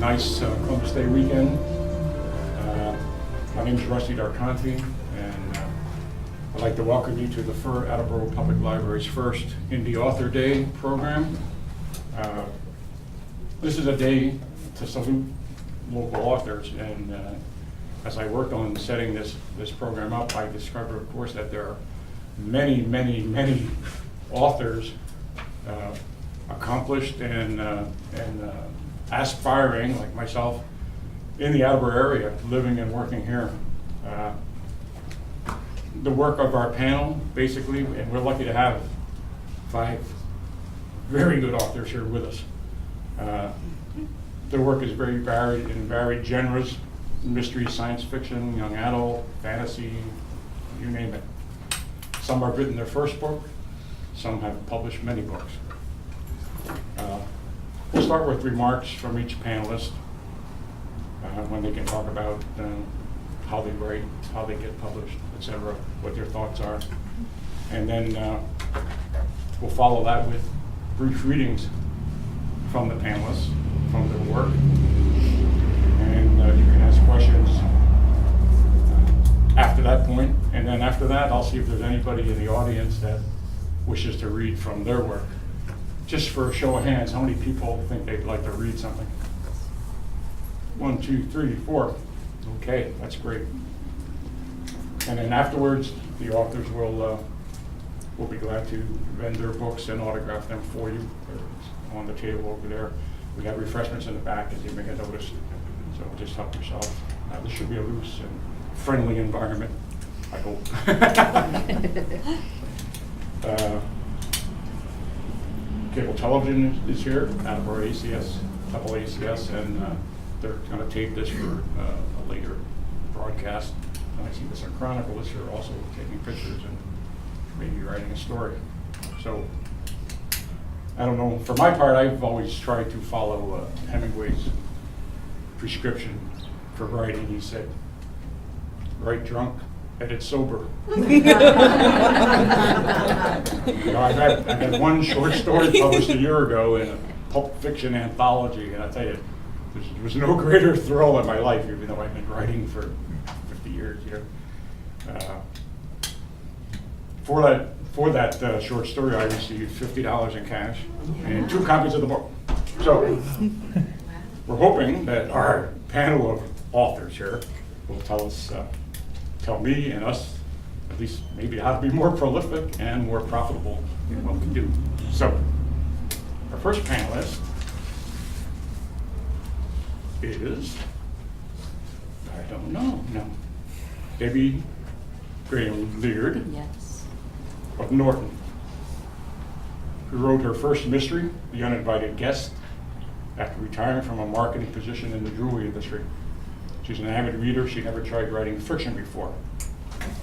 nice Columbus Day weekend. My name is Rusty Darconti, and I'd like to welcome you to the Attleboro Public Library's first Indie Author Day program. This is a day to salute local authors, and as I worked on setting this program up, I discovered, of course, that there are many authors, accomplished and aspiring, like myself, in the Attleboro area, living and working here. The work of our panel, basically, and we're lucky to have 5 very good authors here with us. Their work is very varied and varied genres: mystery, science fiction, young adult, fantasy, you name it. Some have written their first book, some have published many books. We'll start with remarks from each panelist when they can talk about how they write, how they get published, etc., what their thoughts are. And then we'll follow that with brief readings from the panelists, from their work. And you can ask questions after that point. And then after that, I'll see if there's anybody in the audience that wishes to read from their work. Just for a show of hands, how many people think they'd like to read something? 1, 2, 3, 4. Okay, that's great. And then afterwards, the authors will be glad to vend their books and autograph them for you. They're on the table over there. We have refreshments in the back, as you may have noticed. So just help yourself. This should be a loose and friendly environment, I hope. Cable television is here, Attleboro ACS, double ACS, and they're going to tape this for a later broadcast. And I see the Sun Chronicle is here also taking pictures and maybe writing a story. So, I don't know, for my part, I've always tried to follow Hemingway's prescription for writing. He said, write drunk, edit sober. I've had one short story published a year ago in a pulp fiction anthology, and I tell you, there was no greater thrill in my life, even though I've been writing for 50 years here. For that short story, I received $50 in cash and 2 copies of the book. So we're hoping that our panel of authors here will tell me and us, at least maybe how to be more prolific and more profitable in what we do. So, our first panelist is, I don't know, no, Debbie Graham-Leard. Yes. Of Norton, who wrote her first mystery, The Uninvited Guest, after retiring from a marketing position in the jewelry industry. She's an avid reader. She never tried writing fiction before.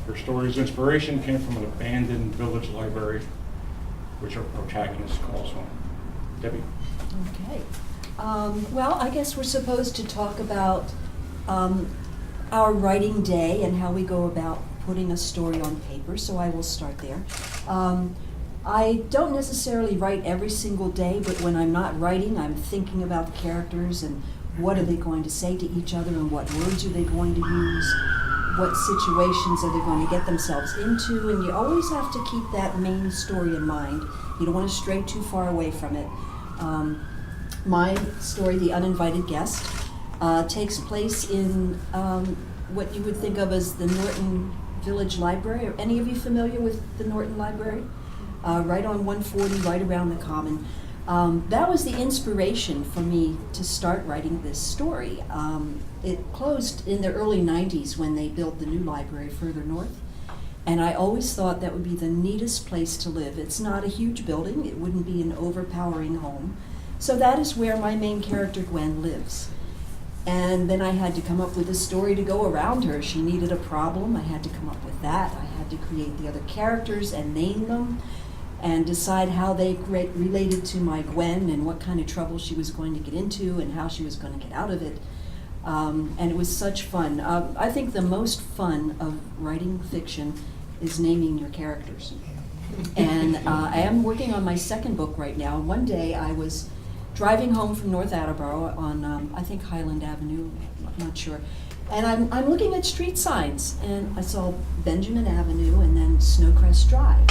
Her story's inspiration came from an abandoned village library, which her protagonist calls home. Debbie. Okay. Well, I guess we're supposed to talk about our writing day and how we go about putting a story on paper, so I will start there. I don't necessarily write every single day, but when I'm not writing, I'm thinking about the characters and what are they going to say to each other and what words are they going to use, what situations are they going to get themselves into, and you always have to keep that main story in mind. You don't want to stray too far away from it. My story, The Uninvited Guest, takes place in what you would think of as the Norton Village Library. Are any of you familiar with the Norton Library? Right on 140, right around the Common. That was the inspiration for me to start writing this story. It closed in the early 90s when they built the new library further north, and I always thought that would be the neatest place to live. It's not a huge building, it wouldn't be an overpowering home, so that is where my main character Gwen lives. And then I had to come up with a story to go around her. She needed a problem, I had to come up with that. I had to create the other characters and name them, and decide how they related to my Gwen and what kind of trouble she was going to get into and how she was going to get out of it. And it was such fun. I think the most fun of writing fiction is naming your characters. And I am working on my second book right now. One day I was driving home from North Attleboro on, I think Highland Avenue, I'm not sure. And I'm looking at street signs, and I saw Benjamin Avenue and then Snowcrest Drive.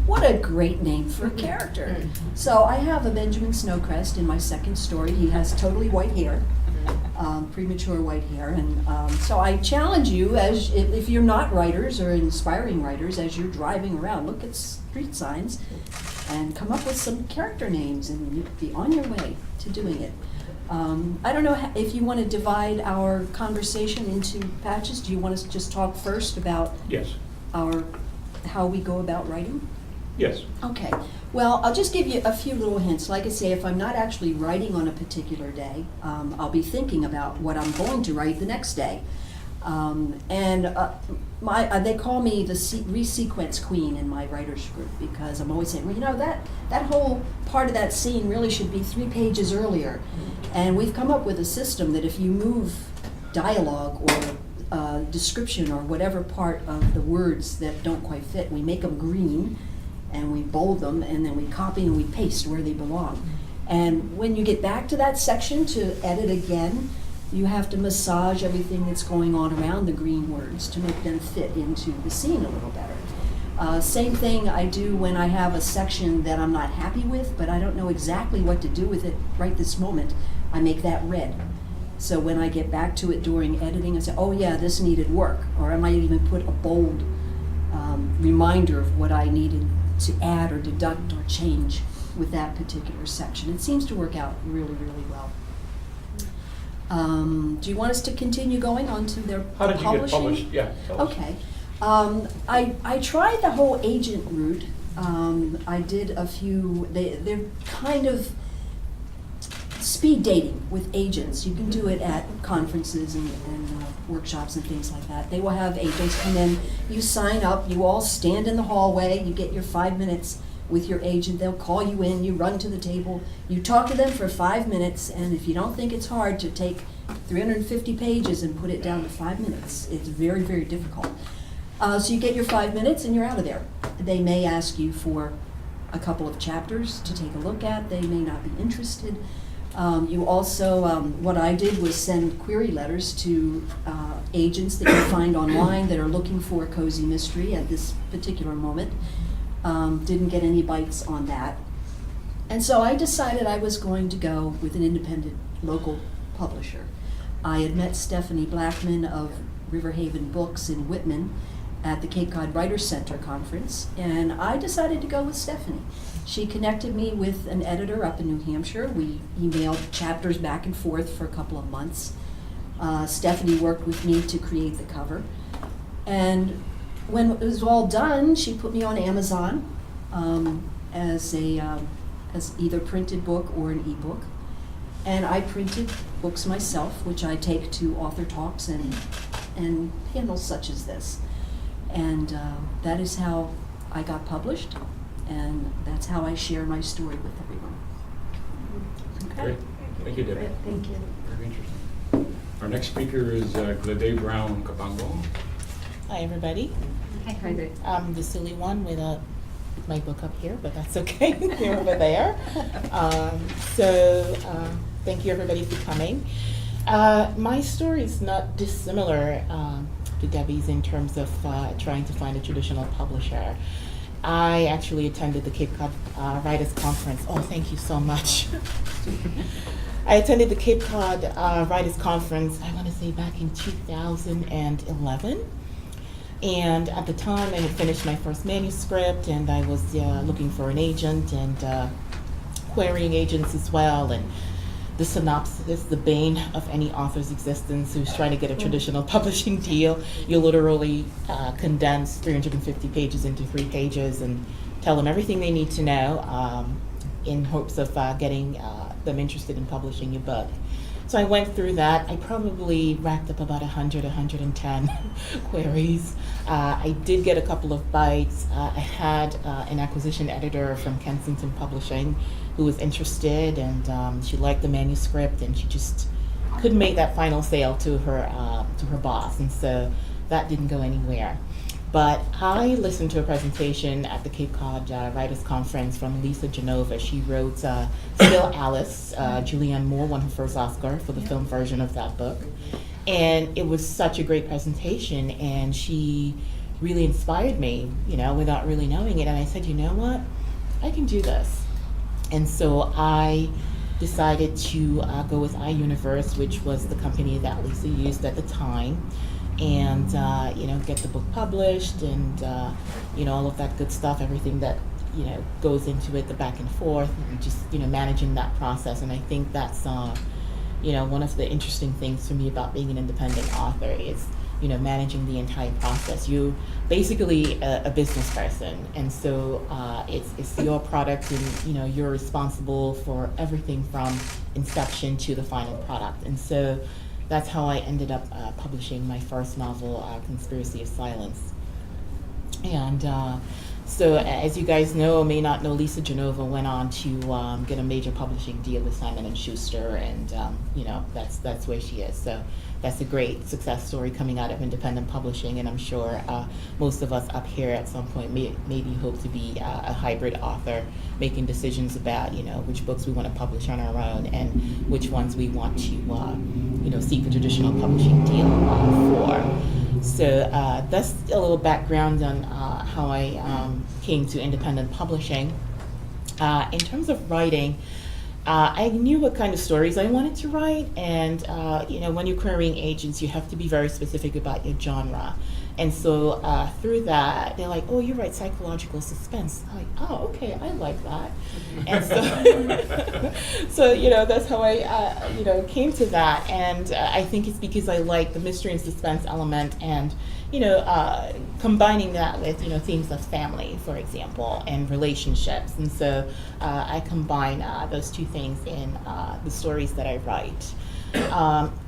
What a great name for a character. So I have a Benjamin Snowcrest in my second story. He has totally white hair, premature white hair. And so I challenge you, as if you're not writers or inspiring writers, as you're driving around, look at street signs and come up with some character names, and you'll be on your way to doing it. I don't know if you want to divide our conversation into patches. Do you want us to just talk first about Yes. how we go about writing? Yes. Okay. Well, I'll just give you a few little hints. Like I say, if I'm not actually writing on a particular day, I'll be thinking about what I'm going to write the next day. They call me the resequence queen in my writers group, because I'm always saying, well, you know, that whole part of that scene really should be 3 pages earlier. And we've come up with a system that if you move dialogue or description or whatever part of the words that don't quite fit, we make them green and we bold them, and then we copy and we paste where they belong. And when you get back to that section to edit again, you have to massage everything that's going on around the green words to make them fit into the scene a little better. Same thing I do when I have a section that I'm not happy with, but I don't know exactly what to do with it right this moment. I make that red. So when I get back to it during editing, I say, oh yeah, this needed work. Or I might even put a bold reminder of what I needed to add or deduct or change with that particular section. It seems to work out really, really well. Do you want us to continue going on to their How did you publishing? get published? Yeah. tell us. Okay. I tried the whole agent route. I did a few, they're kind of speed dating with agents. You can do it at conferences and workshops and things like that. They will have agents come in, you sign up, you all stand in the hallway, you get your 5 minutes with your agent. They'll call you in, you run to the table, you talk to them for 5 minutes, and if you don't think it's hard to take 350 pages and put it down to 5 minutes, it's very, very difficult. So you get your 5 minutes and you're out of there. They may ask you for a couple of chapters to take a look at. They may not be interested. You also, what I did was send query letters to agents that you find online that are looking for a cozy mystery at this particular moment. Didn't get any bites on that. And so I decided I was going to go with an independent local publisher. I had met Stephanie Blackman of Riverhaven Books in Whitman at the Cape Cod Writers Center conference, and I decided to go with Stephanie. She connected me with an editor up in New Hampshire. We emailed chapters back and forth for a couple of months. Stephanie worked with me to create the cover. And when it was all done, she put me on Amazon as either printed book or an ebook. And I printed books myself, which I take to author talks and panels such as this. And that is how I got published, and that's how I share my story with everyone. Okay. Great. Thank you, Debbie. Thank you. Very interesting. Our next speaker is Glede Brown Kabango. Hi, everybody. Hi there. I'm the silly one with my book up here, but that's okay. You're over there. Thank you, everybody, for coming. My story is not dissimilar to Debbie's in terms of trying to find a traditional publisher. I actually attended the Cape Cod Writers Conference. Oh, thank you so much. I attended the Cape Cod Writers Conference, I want to say back in 2011. And at the time, I had finished my first manuscript, and I was looking for an agent and querying agents as well. And the synopsis, the bane of any author's existence who's trying to get a traditional publishing deal. You literally condense 350 pages into 3 pages and tell them everything they need to know in hopes of getting them interested in publishing your book. So I went through that. I probably racked up about 100, 110 queries. I did get a couple of bites. I had an acquisition editor from Kensington Publishing who was interested, and she liked the manuscript, and she just couldn't make that final sale to her boss, and so that didn't go anywhere. But I listened to a presentation at the Cape Cod Writers Conference from Lisa Genova. She wrote Still Alice. Julianne Moore won her first Oscar for the film version of that book. And it was such a great presentation, and she really inspired me, without really knowing it. And I said, you know what? I can do this. And so I decided to go with iUniverse, which was the company that Lisa used at the time, and get the book published, and all of that good stuff, everything that goes into it, the back and forth, and just managing that process. And I think that's one of the interesting things for me about being an independent author is managing the entire process. You basically a business person, and so it's your product, and you're responsible for everything from inception to the final product. And so that's how I ended up publishing my first novel, Conspiracy of Silence. And so as you guys know or may not know, Lisa Genova went on to get a major publishing deal with Simon & Schuster, and that's where she is. So that's a great success story coming out of independent publishing, and I'm sure most of us up here at some point maybe hope to be a hybrid author, making decisions about which books we want to publish on our own and which ones we want to seek a traditional publishing deal for. So that's a little background on how I came to independent publishing. In terms of writing, I knew what kind of stories I wanted to write, and when you're querying agents, you have to be very specific about your genre. And so through that, they're like, "Oh, you write psychological suspense." I'm like, "Oh, okay, I like that." And so, that's how I, came to that. And I think it's because I like the mystery and suspense element, and combining that with themes of family, for example, and relationships. And so I combine those two things in the stories that I write.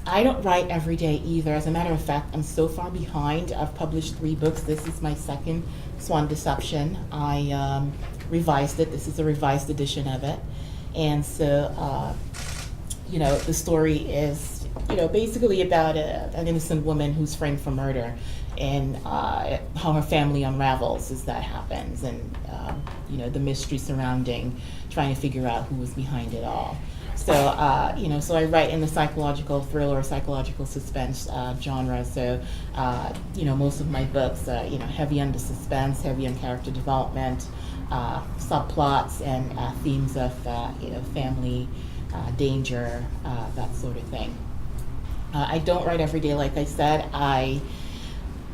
I don't write every day either. As a matter of fact, I'm so far behind. I've published 3 books. This is my second, Swan Deception. I revised it. This is a revised edition of it. And so, the story is, basically about an innocent woman who's framed for murder, and how her family unravels as that happens, and, the mystery surrounding trying to figure out who was behind it all. So, so I write in the psychological thriller or psychological suspense genre. So, most of my books, heavy on the suspense, heavy on character development, subplots, and themes of, family, danger, that sort of thing. I don't write every day, like I said.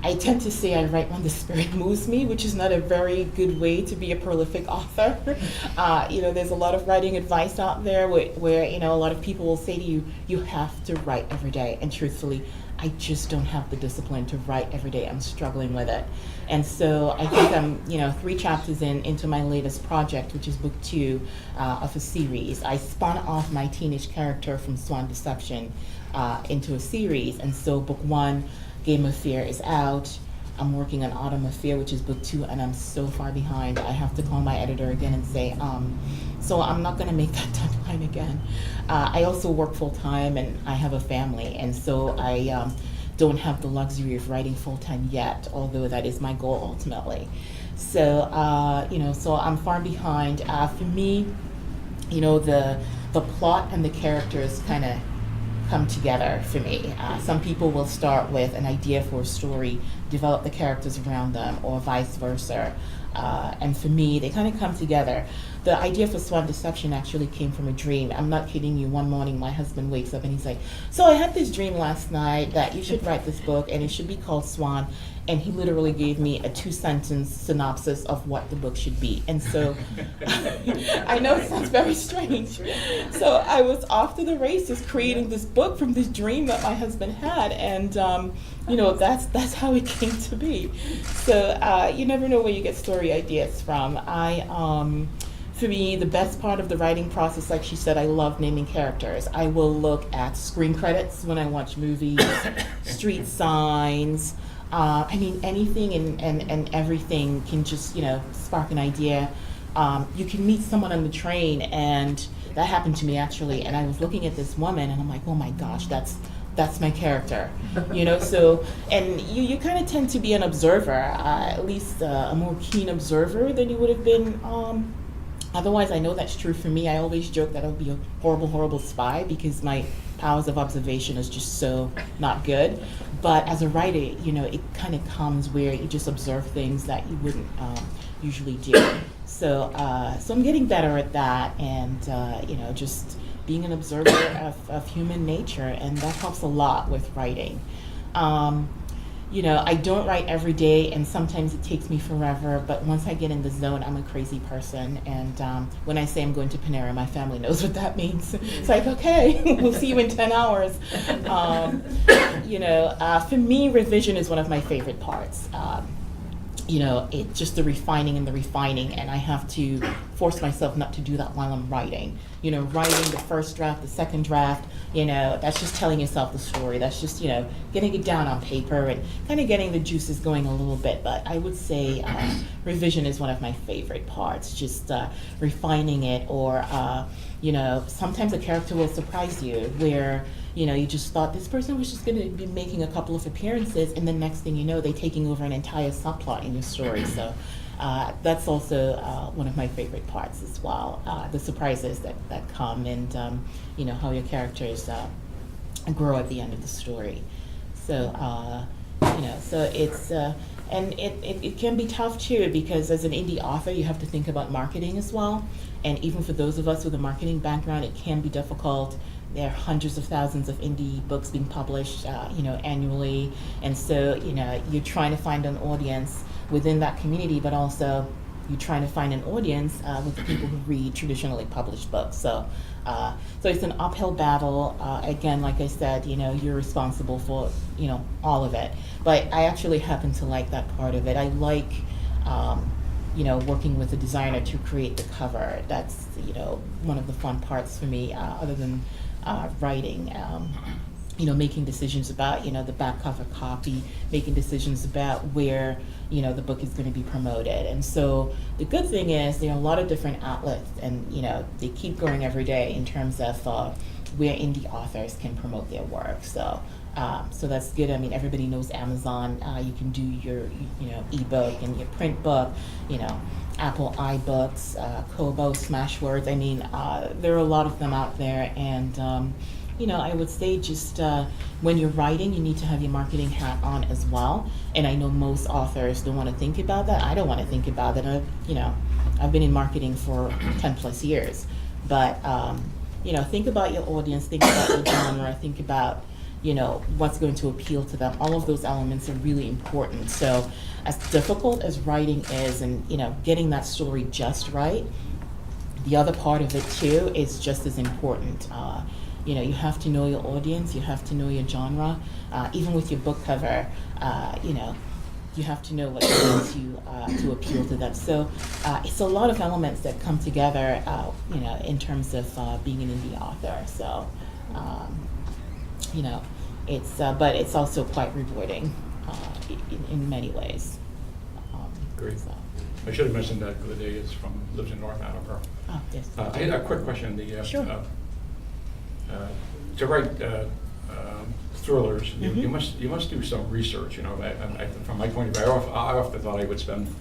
I tend to say I write when the spirit moves me, which is not a very good way to be a prolific author. There's a lot of writing advice out there where a lot of people will say to you, you have to write every day. And truthfully, I just don't have the discipline to write every day. I'm struggling with it. And so I think I'm, 3 chapters into my latest project, which is book 2 of a series. I spun off my teenage character from Swan Deception into a series. And so book 1, Game of Fear, is out. I'm working on Autumn of Fear, which is book 2, and I'm so far behind. I have to call my editor again and say, so I'm not going to make that deadline again. I also work full time, and I have a family, and so I don't have the luxury of writing full time yet, although that is my goal ultimately. So, so I'm far behind. For me, the plot and the characters kind of come together for me. Some people will start with an idea for a story, develop the characters around them, or vice versa. And for me, they kind of come together. The idea for Swan Deception actually came from a dream. I'm not kidding you. One morning, my husband wakes up and he's like, "So I had this dream last night that you should write this book, and it should be called Swan." And he literally gave me a 2-sentence synopsis of what the book should be. And so, I know it sounds very strange. So I was off to the races creating this book from this dream that my husband had. And, that's how it came to be. So you never know where you get story ideas from. For me, the best part of the writing process, like she said, I love naming characters. I will look at screen credits when I watch movies, street signs. Anything and everything can just, spark an idea. You can meet someone on the train, and that happened to me actually. And I was looking at this woman, and I'm like, oh my gosh, that's that's my character, you know. So, and you kind of tend to be an observer, at least a more keen observer than you would have been. Otherwise, I know that's true for me. I always joke that I would be a horrible spy because my powers of observation is just so not good. But as a writer, you know, it kind of comes where you just observe things that you wouldn't usually do. So, so I'm getting better at that, and you know, just being an observer of human nature, and that helps a lot with writing. You know, I don't write every day, and sometimes it takes me forever, but once I get in the zone, I'm a crazy person. And when I say I'm going to Panera, my family knows what that means. It's like, okay, we'll see you in 10 hours. You know, for me, revision is one of my favorite parts. You know, it's just the refining, and I have to force myself not to do that while I'm writing. You know, writing the first draft, the second draft, you know, that's just telling yourself the story. That's just, you know, getting it down on paper and kind of getting the juices going a little bit. But I would say revision is one of my favorite parts, just refining it, or, you know, sometimes a character will surprise you where, you know, you just thought this person was just going to be making a couple of appearances, and the next thing you know, they're taking over an entire subplot in your story. So that's also one of my favorite parts as well, the surprises that come, and, you know, how your characters grow at the end of the story. So, you know, so it's, and it can be tough too, because as an indie author, you have to think about marketing as well. And even for those of us with a marketing background, it can be difficult. There are hundreds of thousands of indie books being published, you know, annually. And so, you know, you're trying to find an audience within that community, but also you're trying to find an audience with the people who read traditionally published books. So, so it's an uphill battle. Again, like I said, you know, you're responsible for, you know, all of it. But I actually happen to like that part of it. I like, you know, working with a designer to create the cover. That's, you know, one of the fun parts for me, other than writing. You know, making decisions about, you know, the back cover copy, making decisions about where, you know, the book is going to be promoted. And so the good thing is there are a lot of different outlets, and, you know, they keep growing every day in terms of where indie authors can promote their work. So so that's good. I mean, everybody knows Amazon. You can do your, you know, ebook and your print book, you know, Apple iBooks, Kobo, Smashwords. I mean, there are a lot of them out there, and you know, I would say just when you're writing, you need to have your marketing hat on as well. And I know most authors don't want to think about that. I don't want to think about that. You know, I've been in marketing for 10 plus years. But, you know, think about your audience, think about your genre, think about, you know, what's going to appeal to them. All of those elements are really important. So as difficult as writing is, and, you know, getting that story just right, the other part of it too is just as important. You know, you have to know your audience, you have to know your genre. Even with your book cover, you know, you have to know what's going to appeal to them. So it's a lot of elements that come together, you know, in terms of being an indie author. So, you know, it's, but it's also quite rewarding in many ways. Great. So. I should have mentioned that Good Day lives in North Attleboro. Oh, yes. I had a quick question. Sure. To write thrillers, Mm-hmm. you must do some research. You know, from my point of view, I often thought I would spend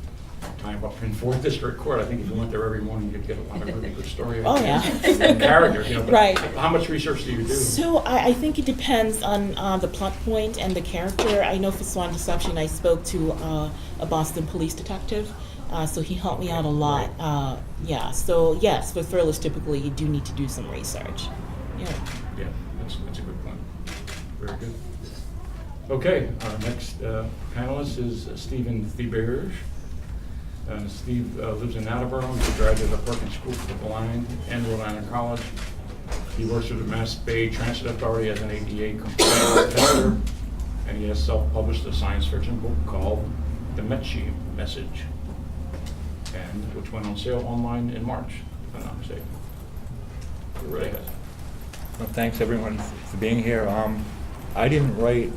time up in 4th District Court. I think if you went there every morning, you'd get a lot of really good story. Oh, yeah. And characters, you know. But right. How much research do you do? So I think it depends on the plot point and the character. I know for Swan Deception, I spoke to a Boston police detective. So he helped me out a lot. Yeah, so yes, for thrillers, typically you do need to do some research. Yeah. Yeah, that's a good point. Very good. Okay, our next panelist is Stephen Thieberge. Steve lives in Attleboro. He's a graduate of Perkins School for the Blind and Rhode Island College. He works with the Mass Bay Transit Authority as an ADA compliant editor, and he has self-published a science fiction book called The Metchi Message, and which went on sale online in March, if I'm not mistaken. You're right ahead. Well, thanks everyone for being here. I didn't write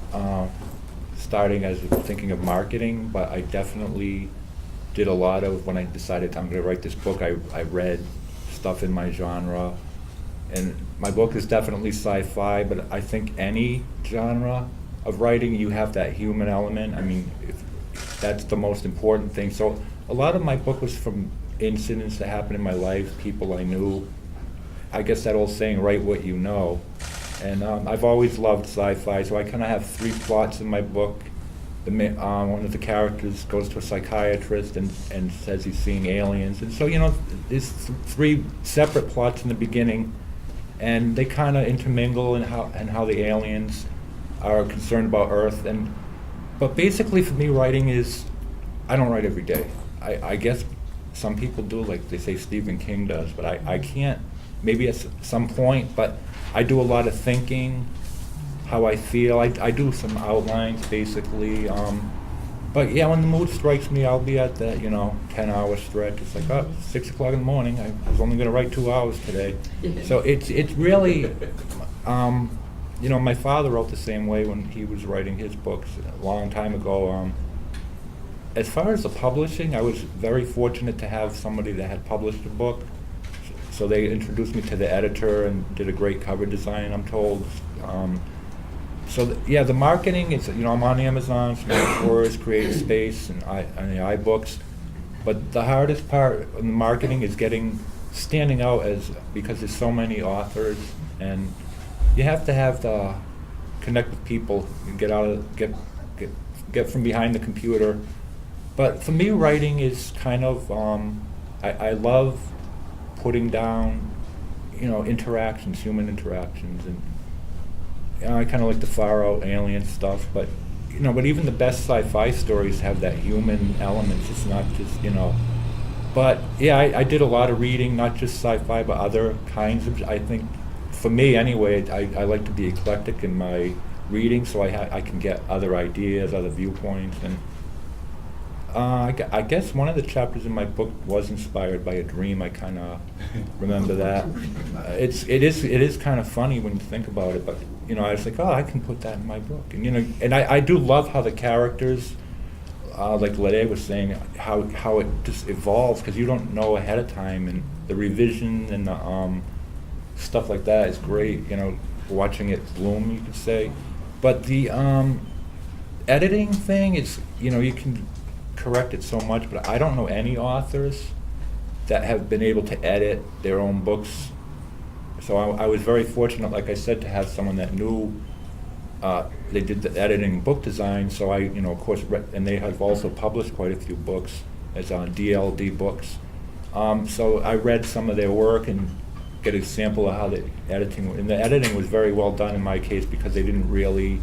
starting as thinking of marketing, but I definitely did a lot of, when I decided I'm going to write this book, I read stuff in my genre, And my book is definitely sci-fi, but I think any genre of writing, you have that human element. I mean, that's the most important thing. So a lot of my book was from incidents that happened in my life, people I knew. I guess that old saying, write what you know. And I've always loved sci-fi, so I kind of have 3 plots in my book. One of the characters goes to a psychiatrist and says he's seeing aliens. And so, you know, there's 3 separate plots in the beginning, and they kind of intermingle in how the aliens are concerned about Earth. But basically for me, writing is, I don't write every day. I guess some people do, like they say Stephen King does, but I can't, maybe at some point, but I do a lot of thinking, how I feel. I do some outlines, basically. But yeah, when the mood strikes me, I'll be at that, 10-hour stretch. It's like, oh, 6 o'clock in the morning. I was only going to write 2 hours today. So it's really, my father wrote the same way when he was writing his books a long time ago. As far as the publishing, I was very fortunate to have somebody that had published a book. So they introduced me to the editor and did a great cover design, I'm told. The marketing, it's, I'm on Amazon, Smart Creative Space, and the iBooks. But the hardest part in the marketing is standing out because there's so many authors, and you have to have the connect with people, and get from behind the computer. But for me, writing is kind of, I love putting down, interactions, human interactions, and I kind of like the far out alien stuff, but even the best sci-fi stories have that human element. It's not just, But yeah, I did a lot of reading, not just sci-fi, but other kinds of. I think, for me anyway, I like to be eclectic in my reading, so I can get other ideas, other viewpoints, and I guess one of the chapters in my book was inspired by a dream. I kind of remember that. It is kind of funny when you think about it, but I was like, oh, I can put that in my book, and I do love how the characters, like Lede was saying, how it just evolves, because you don't know ahead of time, and the revision and the stuff like that is great. Watching it bloom, you could say, but the editing thing is, you can correct it so much, but I don't know any authors that have been able to edit their own books. So I was very fortunate, like I said, to have someone that knew they did the editing, book design. So I, of course, and they have also published quite a few books as DLD books. So I read some of their work and get a sample of how the editing, and the editing was very well done in my case, because they didn't really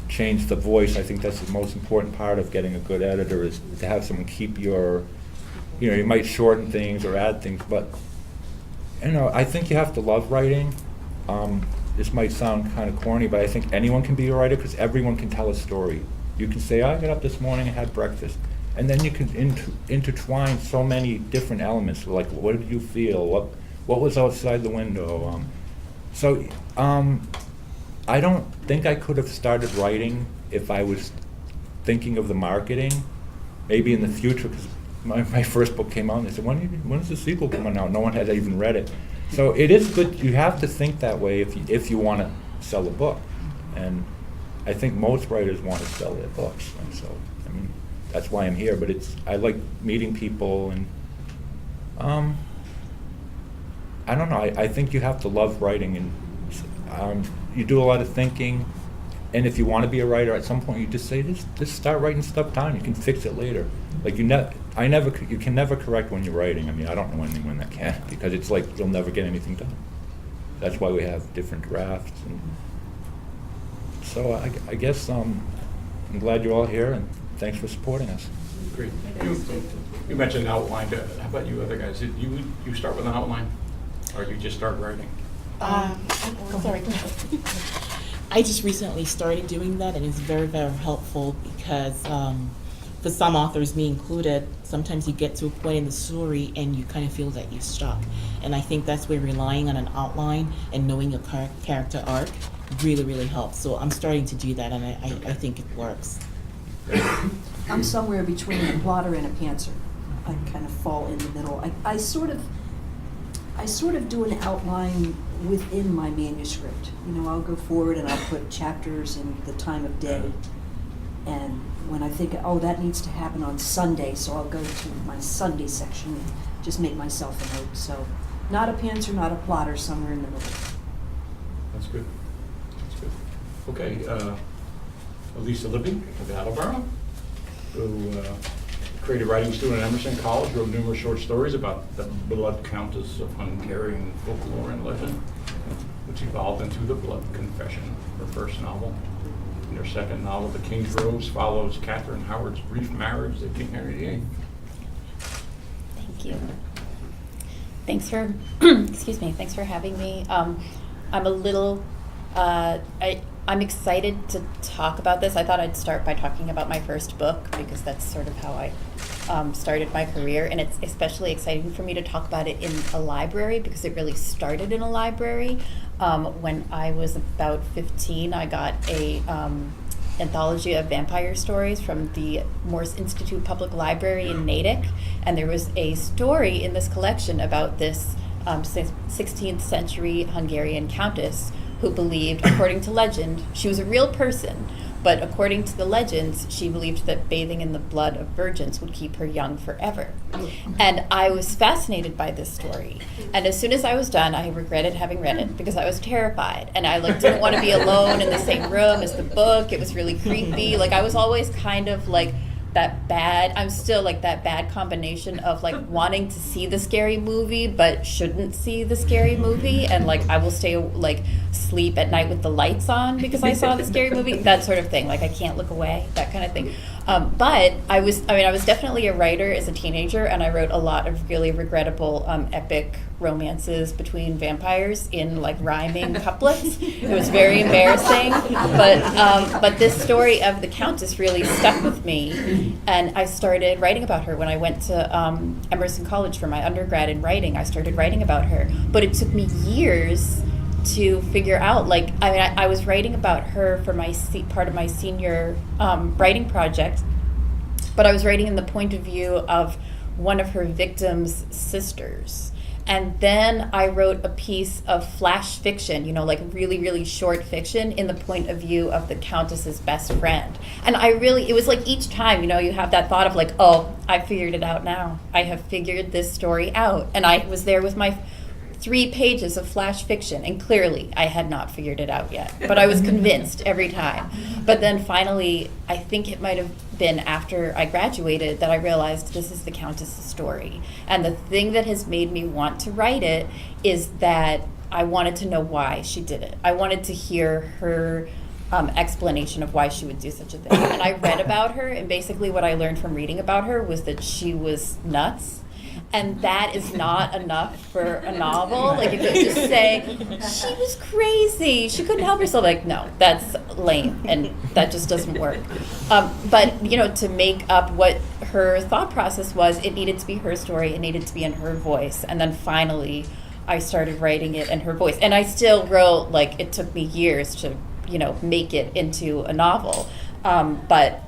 change the voice. I think that's the most important part of getting a good editor, is to have someone keep your, you might shorten things or add things, but I think you have to love writing. This might sound kind of corny, but I think anyone can be a writer, because everyone can tell a story. You can say, I got up this morning and had breakfast, and then you can intertwine so many different elements, like what did you feel, what was outside the window. I don't think I could have started writing if I was thinking of the marketing. Maybe in the future, because my first book came out, and they said, when is the sequel coming out? No one had even read it. So it is good. You have to think that way if you want to sell a book. And I think most writers want to sell their books. And so, that's why I'm here. But I like meeting people, and I don't know. I think you have to love writing, and you do a lot of thinking, and if you want to be a writer, at some point you just say, just start writing stuff down. You can fix it later. Like you can never correct when you're writing. I don't know anyone that can, because it's like you'll never get anything done. That's why we have different drafts. And so I guess I'm glad you're all here, and thanks for supporting us. Great. You mentioned outline. How about you other guys? Did you start with an outline, or you just start writing? Sorry. I just recently started doing that, and it's very, very helpful, because for some authors, me included, sometimes you get to a point in the story and you kind of feel that you're stuck. And I think that's where relying on an outline and knowing your character arc really, really helps. So I'm starting to do that, and I think it works. I'm somewhere between a plotter and a pantser. I kind of fall in the middle. I sort of do an outline within my manuscript. You know, I'll go forward and I'll put chapters and the time of day. And when I think, oh, that needs to happen on Sunday, so I'll go to my Sunday section and just make myself a note. So not a pantser, not a plotter, somewhere in the middle. That's good. That's good. Okay, Elisa Libby of Attleboro, who creative writing student at Emerson College, wrote numerous short stories about the Blood Countess of Hungarian folklore and legend, which evolved into The Blood Confession, her first novel. In her second novel, The King's Rose, follows Catherine Howard's brief marriage to King Henry VIII. Thank you. Thanks for, excuse me, thanks for having me. I'm a little, I'm excited to talk about this. I thought I'd start by talking about my first book because that's sort of how I started my career, and it's especially exciting for me to talk about it in a library because it really started in a library. When I was about 15, I got a anthology of vampire stories from the Morse Institute Public Library in Natick, and there was a story in this collection about this 16th century Hungarian countess who believed, according to legend, she was a real person, but according to the legends, she believed that bathing in the blood of virgins would keep her young forever. And I was fascinated by this story. And as soon as I was done, I regretted having read it because I was terrified. And I didn't want to be alone in the same room as the book. It was really creepy. I was always kind of that bad, I'm still that bad combination of wanting to see the scary movie but shouldn't see the scary movie, and I will stay sleep at night with the lights on because I saw the scary movie, that sort of thing. I can't look away, that kind of thing. But I was definitely a writer as a teenager, and I wrote a lot of really regrettable epic romances between vampires in rhyming couplets. It was very embarrassing, but this story of the Countess really stuck with me, and I started writing about her when I went to Emerson College for my undergrad in writing. I started writing about her, but it took me years to figure out, I was writing about her for my part of my senior writing project, but I was writing in the point of view of one of her victims' sisters. And then I wrote a piece of flash fiction, really, really short fiction in the point of view of the Countess's best friend. And it was each time, you have that thought of oh, I figured it out now. I have figured this story out. And I was there with my 3 pages of flash fiction, and clearly I had not figured it out yet, but I was convinced every time. But then finally, I think it might have been after I graduated that I realized this is the Countess's story. And the thing that has made me want to write it is that I wanted to know why she did it. I wanted to hear her explanation of why she would do such a thing. And I read about her, and basically what I learned from reading about her was that she was nuts. And that is not enough for a novel. If you just say, she was crazy, she couldn't help herself, no, that's lame, and that just doesn't work. But, to make up what her thought process was, it needed to be her story, it needed to be in her voice. And then finally, I started writing it in her voice. And I still wrote, it took me years to, make it into a novel. But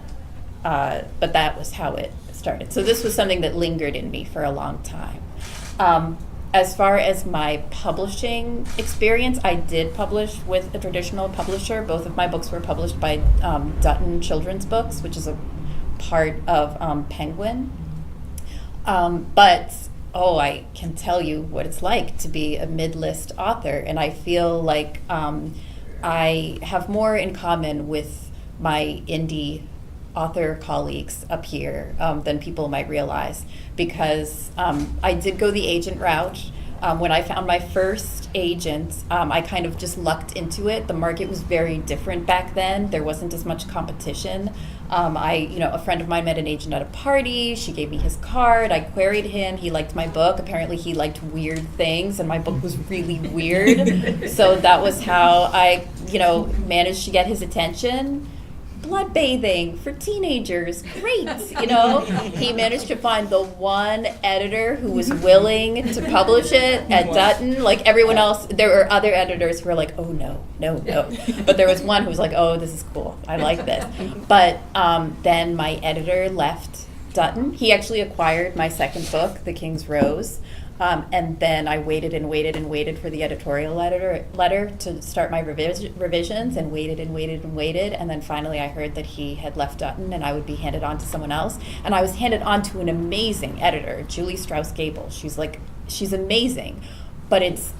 that was how it started. So this was something that lingered in me for a long time. As far as my publishing experience, I did publish with a traditional publisher. Both of my books were published by Dutton Children's Books, which is a part of Penguin. But I can tell you what it's like to be a mid-list author, and I feel like I have more in common with my indie author colleagues up here than people might realize, because I did go the agent route. When I found my first agent, I kind of just lucked into it. The market was very different back then. There wasn't as much competition. A friend of mine met an agent at a party. She gave me his card. I queried him. He liked my book. Apparently he liked weird things, and my book was really weird. So that was how I, managed to get his attention. Blood bathing for teenagers, great, He managed to find the one editor who was willing to publish it at Dutton. Everyone else, there were other editors who were like, oh, no. But there was one who was like, oh, this is cool. I like this. But then my editor left Dutton. He actually acquired my second book, The King's Rose. And then I waited and waited and waited for the editorial letter to start my revisions, and waited and waited and waited. And then finally I heard that he had left Dutton and I would be handed on to someone else. And I was handed on to an amazing editor, Julie Strauss-Gable. She's amazing. But it's,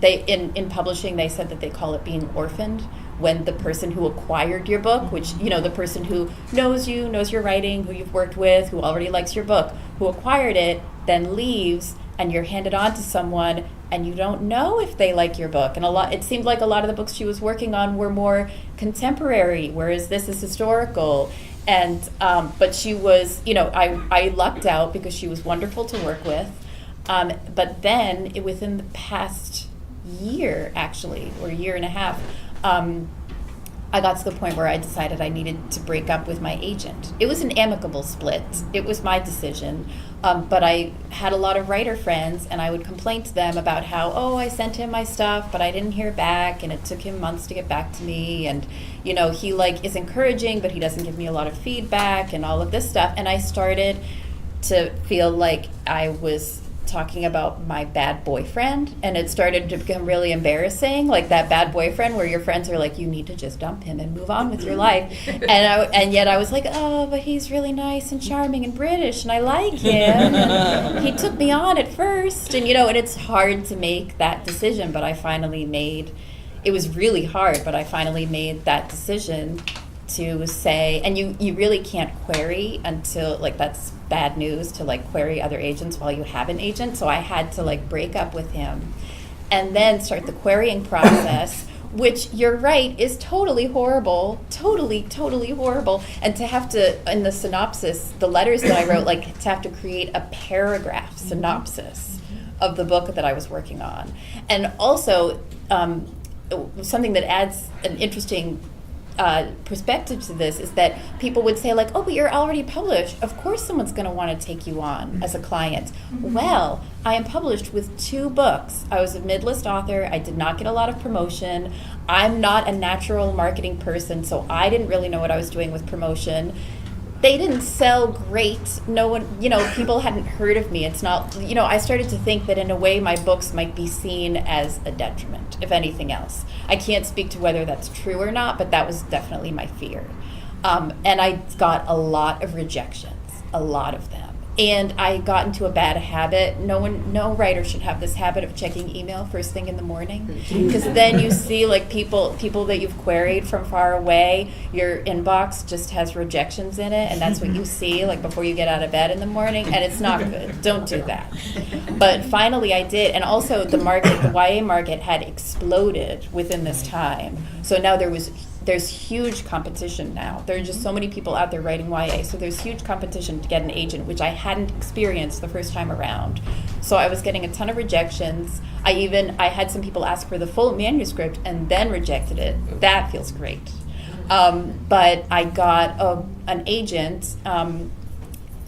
they in publishing, they said that they call it being orphaned, when the person who acquired your book, which, the person who knows you, knows your writing, who you've worked with, who already likes your book, who acquired it, then leaves, and you're handed on to someone, and you don't know if they like your book. And it seemed like a lot of the books she was working on were more contemporary, whereas this is historical. And, but she was, I lucked out because she was wonderful to work with. But then, within the past year, actually, or year and a half, I got to the point where I decided I needed to break up with my agent. It was an amicable split. It was my decision. But I had a lot of writer friends, and I would complain to them about how, I sent him my stuff, but I didn't hear back, and it took him months to get back to me. And, he is encouraging, but he doesn't give me a lot of feedback and all of this stuff. And I started to feel like I was talking about my bad boyfriend, and it started to become really embarrassing, like that bad boyfriend where your friends are like, you need to just dump him and move on with your life. And yet I was like, but he's really nice and charming and British, and I like him. He took me on at first, and and it's hard to make that decision, but I finally made, it was really hard, but I finally made that decision to say, and you really can't query until, that's bad news, to query other agents while you have an agent. So I had to break up with him and then start the querying process, which, you're right, is totally horrible, totally horrible. And to have to, in the synopsis, the letters that I wrote, to have to create a paragraph synopsis of the book that I was working on. And also, something that adds an interesting perspective to this is that people would say but you're already published. Of course someone's going to want to take you on as a client. Well, I am published with 2 books. I was a mid-list author. I did not get a lot of promotion. I'm not a natural marketing person, so I didn't really know what I was doing with promotion. They didn't sell great. No one, people hadn't heard of me. It's not, I started to think that in a way my books might be seen as a detriment, if anything else. I can't speak to whether that's true or not, but that was definitely my fear. And I got a lot of rejections, a lot of them. And I got into a bad habit. No writer should have this habit of checking email first thing in the morning, because then you see people that you've queried from far away. Your inbox just has rejections in it, and that's what you see before you get out of bed in the morning, and it's not good. Don't do that. But finally I did, and also the YA market had exploded within this time. So now there's huge competition now. There are just so many people out there writing YA, so there's huge competition to get an agent, which I hadn't experienced the first time around. So I was getting a ton of rejections. I had some people ask for the full manuscript and then rejected it. That feels great. But I got an agent out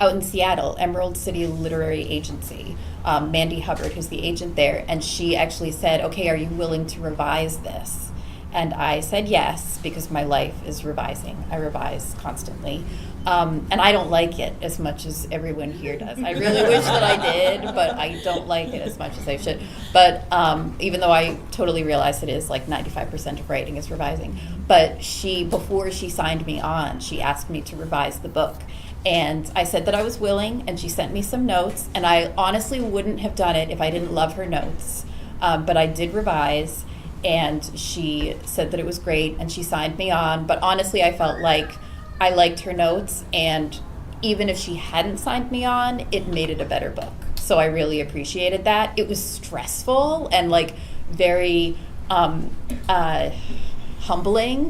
in Seattle, Emerald City Literary Agency, Mandy Hubbard, who's the agent there, and she actually said, okay, are you willing to revise this? And I said yes, because my life is revising. I revise constantly. And I don't like it as much as everyone here does. I really wish that I did, but I don't like it as much as I should. But even though I totally realize it is 95% of writing is revising. But before she signed me on, she asked me to revise the book. And I said that I was willing, and she sent me some notes. And I honestly wouldn't have done it if I didn't love her notes. But I did revise. And she said that it was great, and she signed me on. But honestly, I felt like I liked her notes, and even if she hadn't signed me on, it made it a better book. So I really appreciated that. It was stressful and very humbling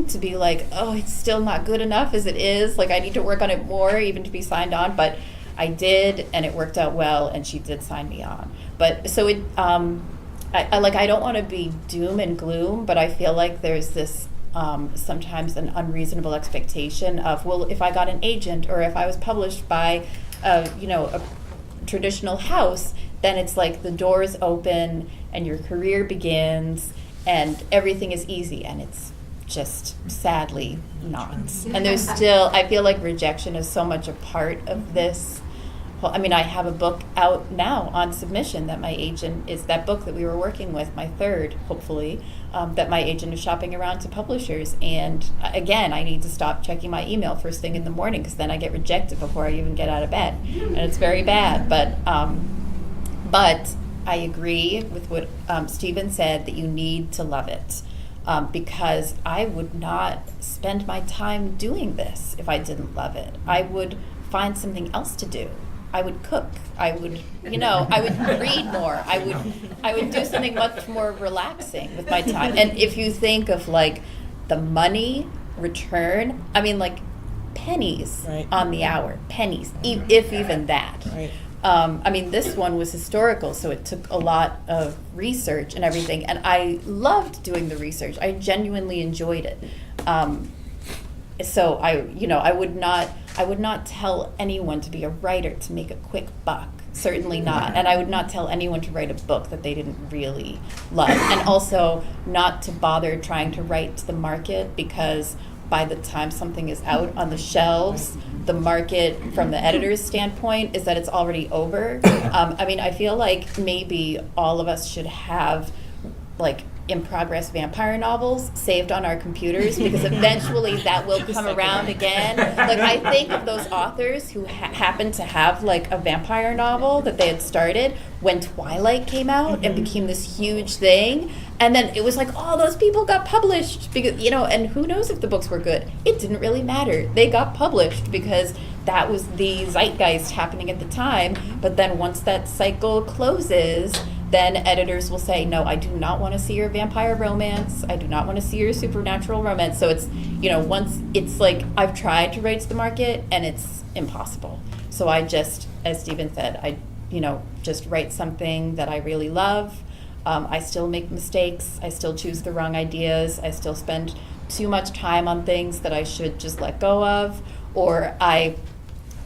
to be it's still not good enough as it is. I need to work on it more even to be signed on. But I did, and it worked out well, and she did sign me on. But so it. I don't want to be doom and gloom, but I feel like there's this sometimes an unreasonable expectation of, well, if I got an agent or if I was published by a traditional house, then it's the doors open and your career begins and everything is easy, and it's just sadly not. And there's still, I feel like rejection is so much a part of this I mean, I have a book out now on submission that my agent is, that book that we were working with, my third, hopefully, that my agent is shopping around to publishers. And again, I need to stop checking my email first thing in the morning, because then I get rejected before I even get out of bed. And it's very bad. But I agree with what Stephen said, that you need to love it. Because I would not spend my time doing this if I didn't love it. I would find something else to do. I would cook. I would, I would read more. I would do something much more relaxing with my time. And if you think of like the money return, I mean, like pennies Right. on the hour, pennies, if even that. Right. I mean, this one was historical, so it took a lot of research and everything, and I loved doing the research. I genuinely enjoyed it. So I would not tell anyone to be a writer to make a quick buck. Certainly not. And I would not tell anyone to write a book that they didn't really love. And also not to bother trying to write to the market, because by the time something is out on the shelves, the market, from the editor's standpoint, is that it's already over. I mean, I feel like maybe all of us should have like in-progress vampire novels saved on our computers, because eventually that will come around again. Like, I think of those authors who happen to have like a vampire novel that they had started when Twilight came out and became this huge thing, and then it was like all those people got published, because and who knows if the books were good. It didn't really matter. They got published because that was the zeitgeist happening at the time. But then once that cycle closes, then editors will say, no, I do not want to see your vampire romance. I do not want to see your supernatural romance. So it's, once it's like, I've tried to write to the market and it's impossible. So I just, as Stephen said, I just write something that I really love. I still make mistakes. I still choose the wrong ideas. I still spend too much time on things that I should just let go of. Or I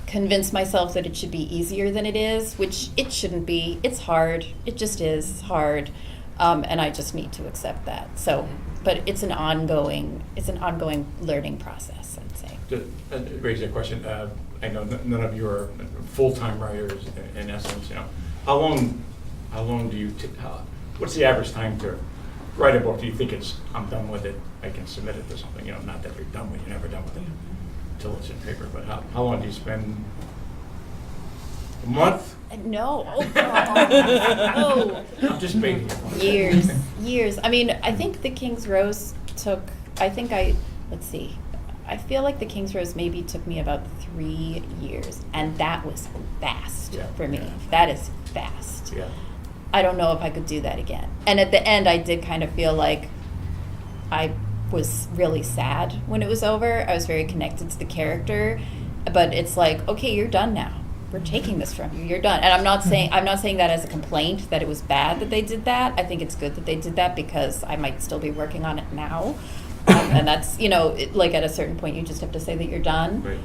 convince myself that it should be easier than it is, which it shouldn't be. It's hard. It just is hard. And I just need to accept that. So, but it's an ongoing learning process, I'd say. To raise that question, I know none of you are full-time writers in essence. How long do you what's the average time to write a book? Do you think I'm done with it, I can submit it to something? Not that you're done with it, you're never done with it until it's in paper, but how long do you spend? A month? No. Oh, God. No. I'm just baiting you. Years. I mean, I think The King's Rose took, let's see. I feel like The King's Rose maybe took me about 3 years, and that was fast for me. Yeah. That is fast. Yeah. I don't know if I could do that again. And at the end, I did kind of feel like I was really sad when it was over. I was very connected to the character, but it's like, okay, you're done now. We're taking this from you. You're done. And I'm not saying that as a complaint that it was bad that they did that. I think it's good that they did that, because I might still be working on it now. And that's, like at a certain point, you just have to say that you're done. Right.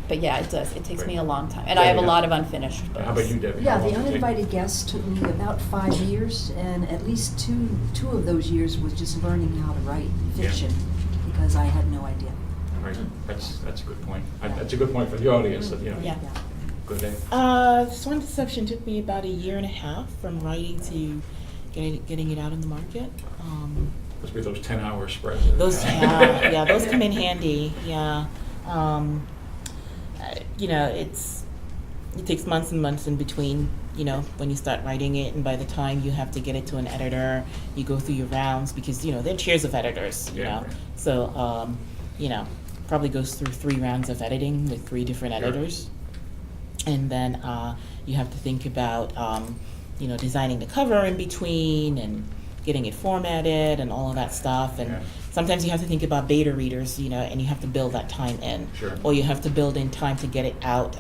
But yeah, it does. It takes Right. me a long time. And I have a Yeah. lot of unfinished books. How about you, Debbie? Yeah, How The long does it take? Uninvited Guest took me about 5 years, and at least two of those years was just learning how to write fiction, because I had no idea. Right. That's a good point. That's a good point for the audience. That, Yeah. Good day. Swan Deception took me about 1.5 years from writing to getting it out in the market. Must be those 10-hour spreads. Those those come in handy. Yeah, it takes months and months in between. When you start writing it, and by the time you have to get it to an editor, you go through your rounds, because there are tiers of editors. Yeah, right. So probably goes through 3 rounds of editing with 3 different Sure. editors, and then you have to think about designing the cover in between and getting it formatted and all of that stuff. And Yeah. sometimes you have to think about beta readers, and you have to build that time in. Sure. Or you have to build in time to get it out,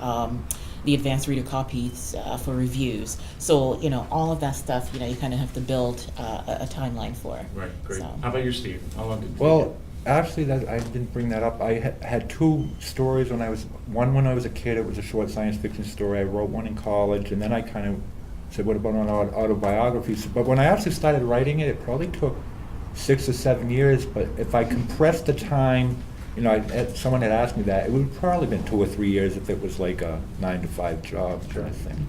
the advanced reader copies for reviews. So, all of that stuff, you kind of have to build a timeline for. Right, great. So. How about you, Steve? How long did it Well, actually, I didn't bring that up. I had 2 stories when I was a kid. It was a short science fiction story. I wrote one in college, and then I kind of said, what about an autobiography? But when I actually started writing it, it probably took 6 or 7 years. But if I compressed the time You know, someone had asked me that. It would have probably been 2 or 3 years if it was like a 9-to-5 job, kind of thing.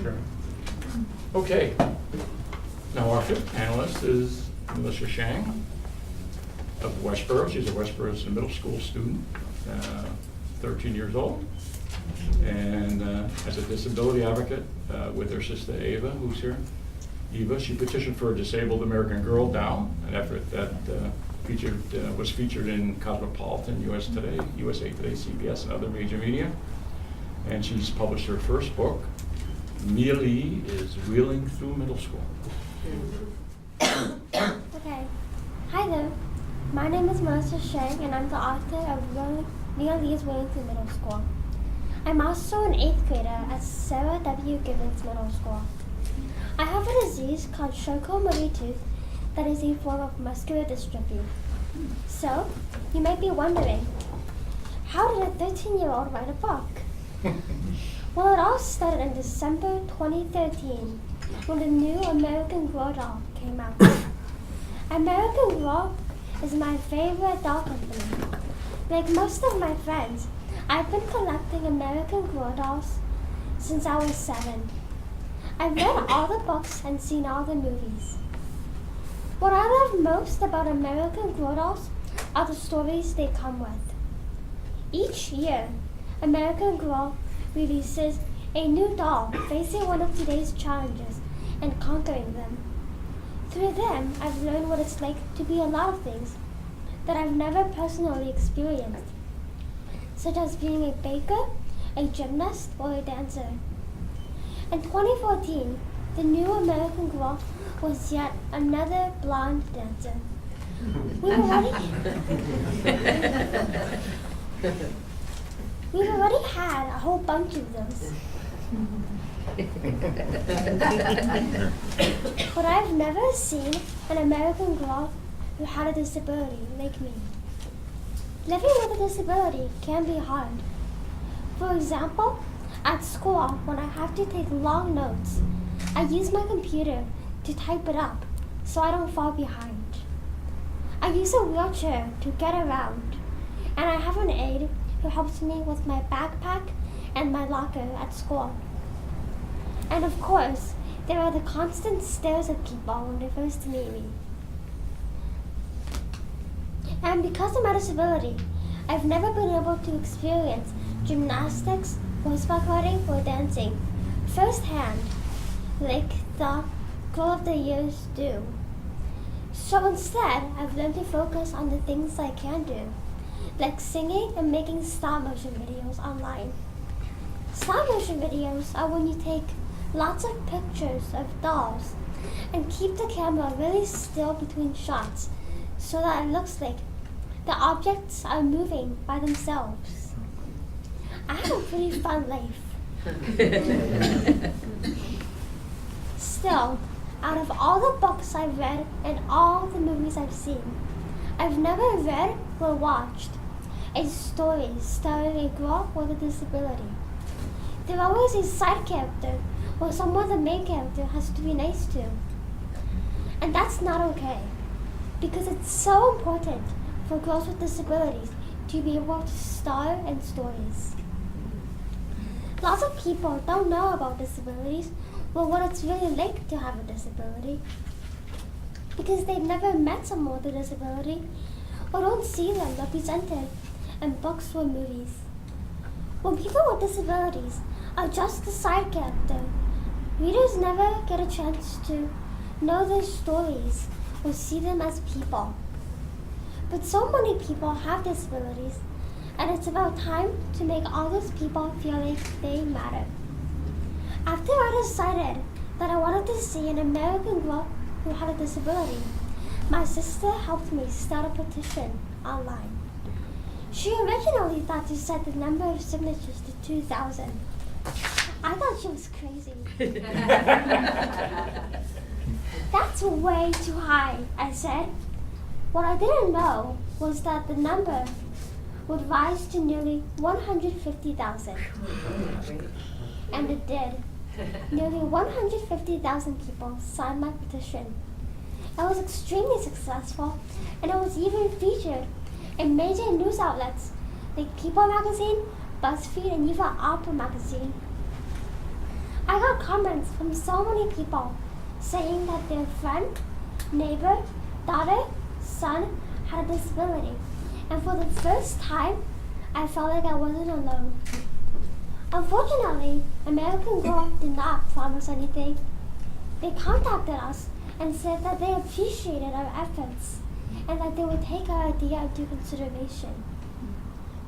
Sure. Okay. Now our fifth panelist is Melissa Shang of Westboro. She's a Westboro middle school student, 13 years old, and as a disability advocate with her sister Ava, who's here. Eva, she petitioned for a Disabled American Girl Doll, an effort that was featured in Cosmopolitan, USA Today, CBS, and other major media. And she's published her first book, Mia Lee is Wheeling Through Middle School. Okay. Hi there. My name is Melissa Shang, and I'm the author of Mia Lee is Wheeling Through Middle School. I'm also an 8th grader at Sarah W. Gibbons Middle School. I have a disease called Charcot-Marie-Tooth that is a form of muscular dystrophy. So, you might be wondering, how did a 13-year-old write a book? Well, it all started in December 2013 when the new American Girl doll came out. American Girl is my favorite doll company. Like most of my friends, I've been collecting American Girl dolls since I was 7. I've read all the books and seen all the movies. What I love most about American Girl dolls are the stories they come with. Each year, American Girl releases a new doll facing one of today's challenges and conquering them. Through them, I've learned what it's like to be a lot of things that I've never personally experienced, such as being a baker, a gymnast, or a dancer. In 2014, the new American Girl was yet another blonde dancer. We've already had a whole bunch of those. But I've never seen an American girl who had a disability like me. Living with a disability can be hard. For example, at school, when I have to take long notes, I use my computer to type it up so I don't fall behind. I use a wheelchair to get around, and I have an aide who helps me with my backpack and my locker at school. And of course, there are the constant stares of people when they first meet me. And because of my disability, I've never been able to experience gymnastics, horseback riding, or dancing firsthand, like the Girl of the Years do. So instead, I've learned to focus on the things I can do, like singing and making stop motion videos online. Stop motion videos are when you take lots of pictures of dolls and keep the camera really still between shots so that it looks like the objects are moving by themselves. I have a pretty fun life. Still, out of all the books I've read and all the movies I've seen, I've never read or watched a story starring a girl with a disability. There's always a side character or someone the main character has to be nice to. And that's not okay, because it's so important for girls with disabilities to be able to star in stories. Lots of people don't know about disabilities or what it's really like to have a disability, because they've never met someone with a disability or don't see them represented in books or movies. When people with disabilities are just the side character, readers never get a chance to know their stories or see them as people. But so many people have disabilities, and it's about time to make all those people feel like they matter. After I decided that I wanted to see an American girl who had a disability, my sister helped me start a petition online. She originally thought to set the number of signatures to 2,000. I thought she was crazy. That's way too high, I said. What I didn't know was that the number would rise to nearly 150,000. And it did. Nearly 150,000 people signed my petition. It was extremely successful, and it was even featured in major news outlets like People Magazine, BuzzFeed, and even Opera Magazine. I got comments from so many people saying that their friend, neighbor, daughter, son had a disability. And for the first time, I felt like I wasn't alone. Unfortunately, American Girl did not promise anything. They contacted us and said that they appreciated our efforts and that they would take our idea into consideration.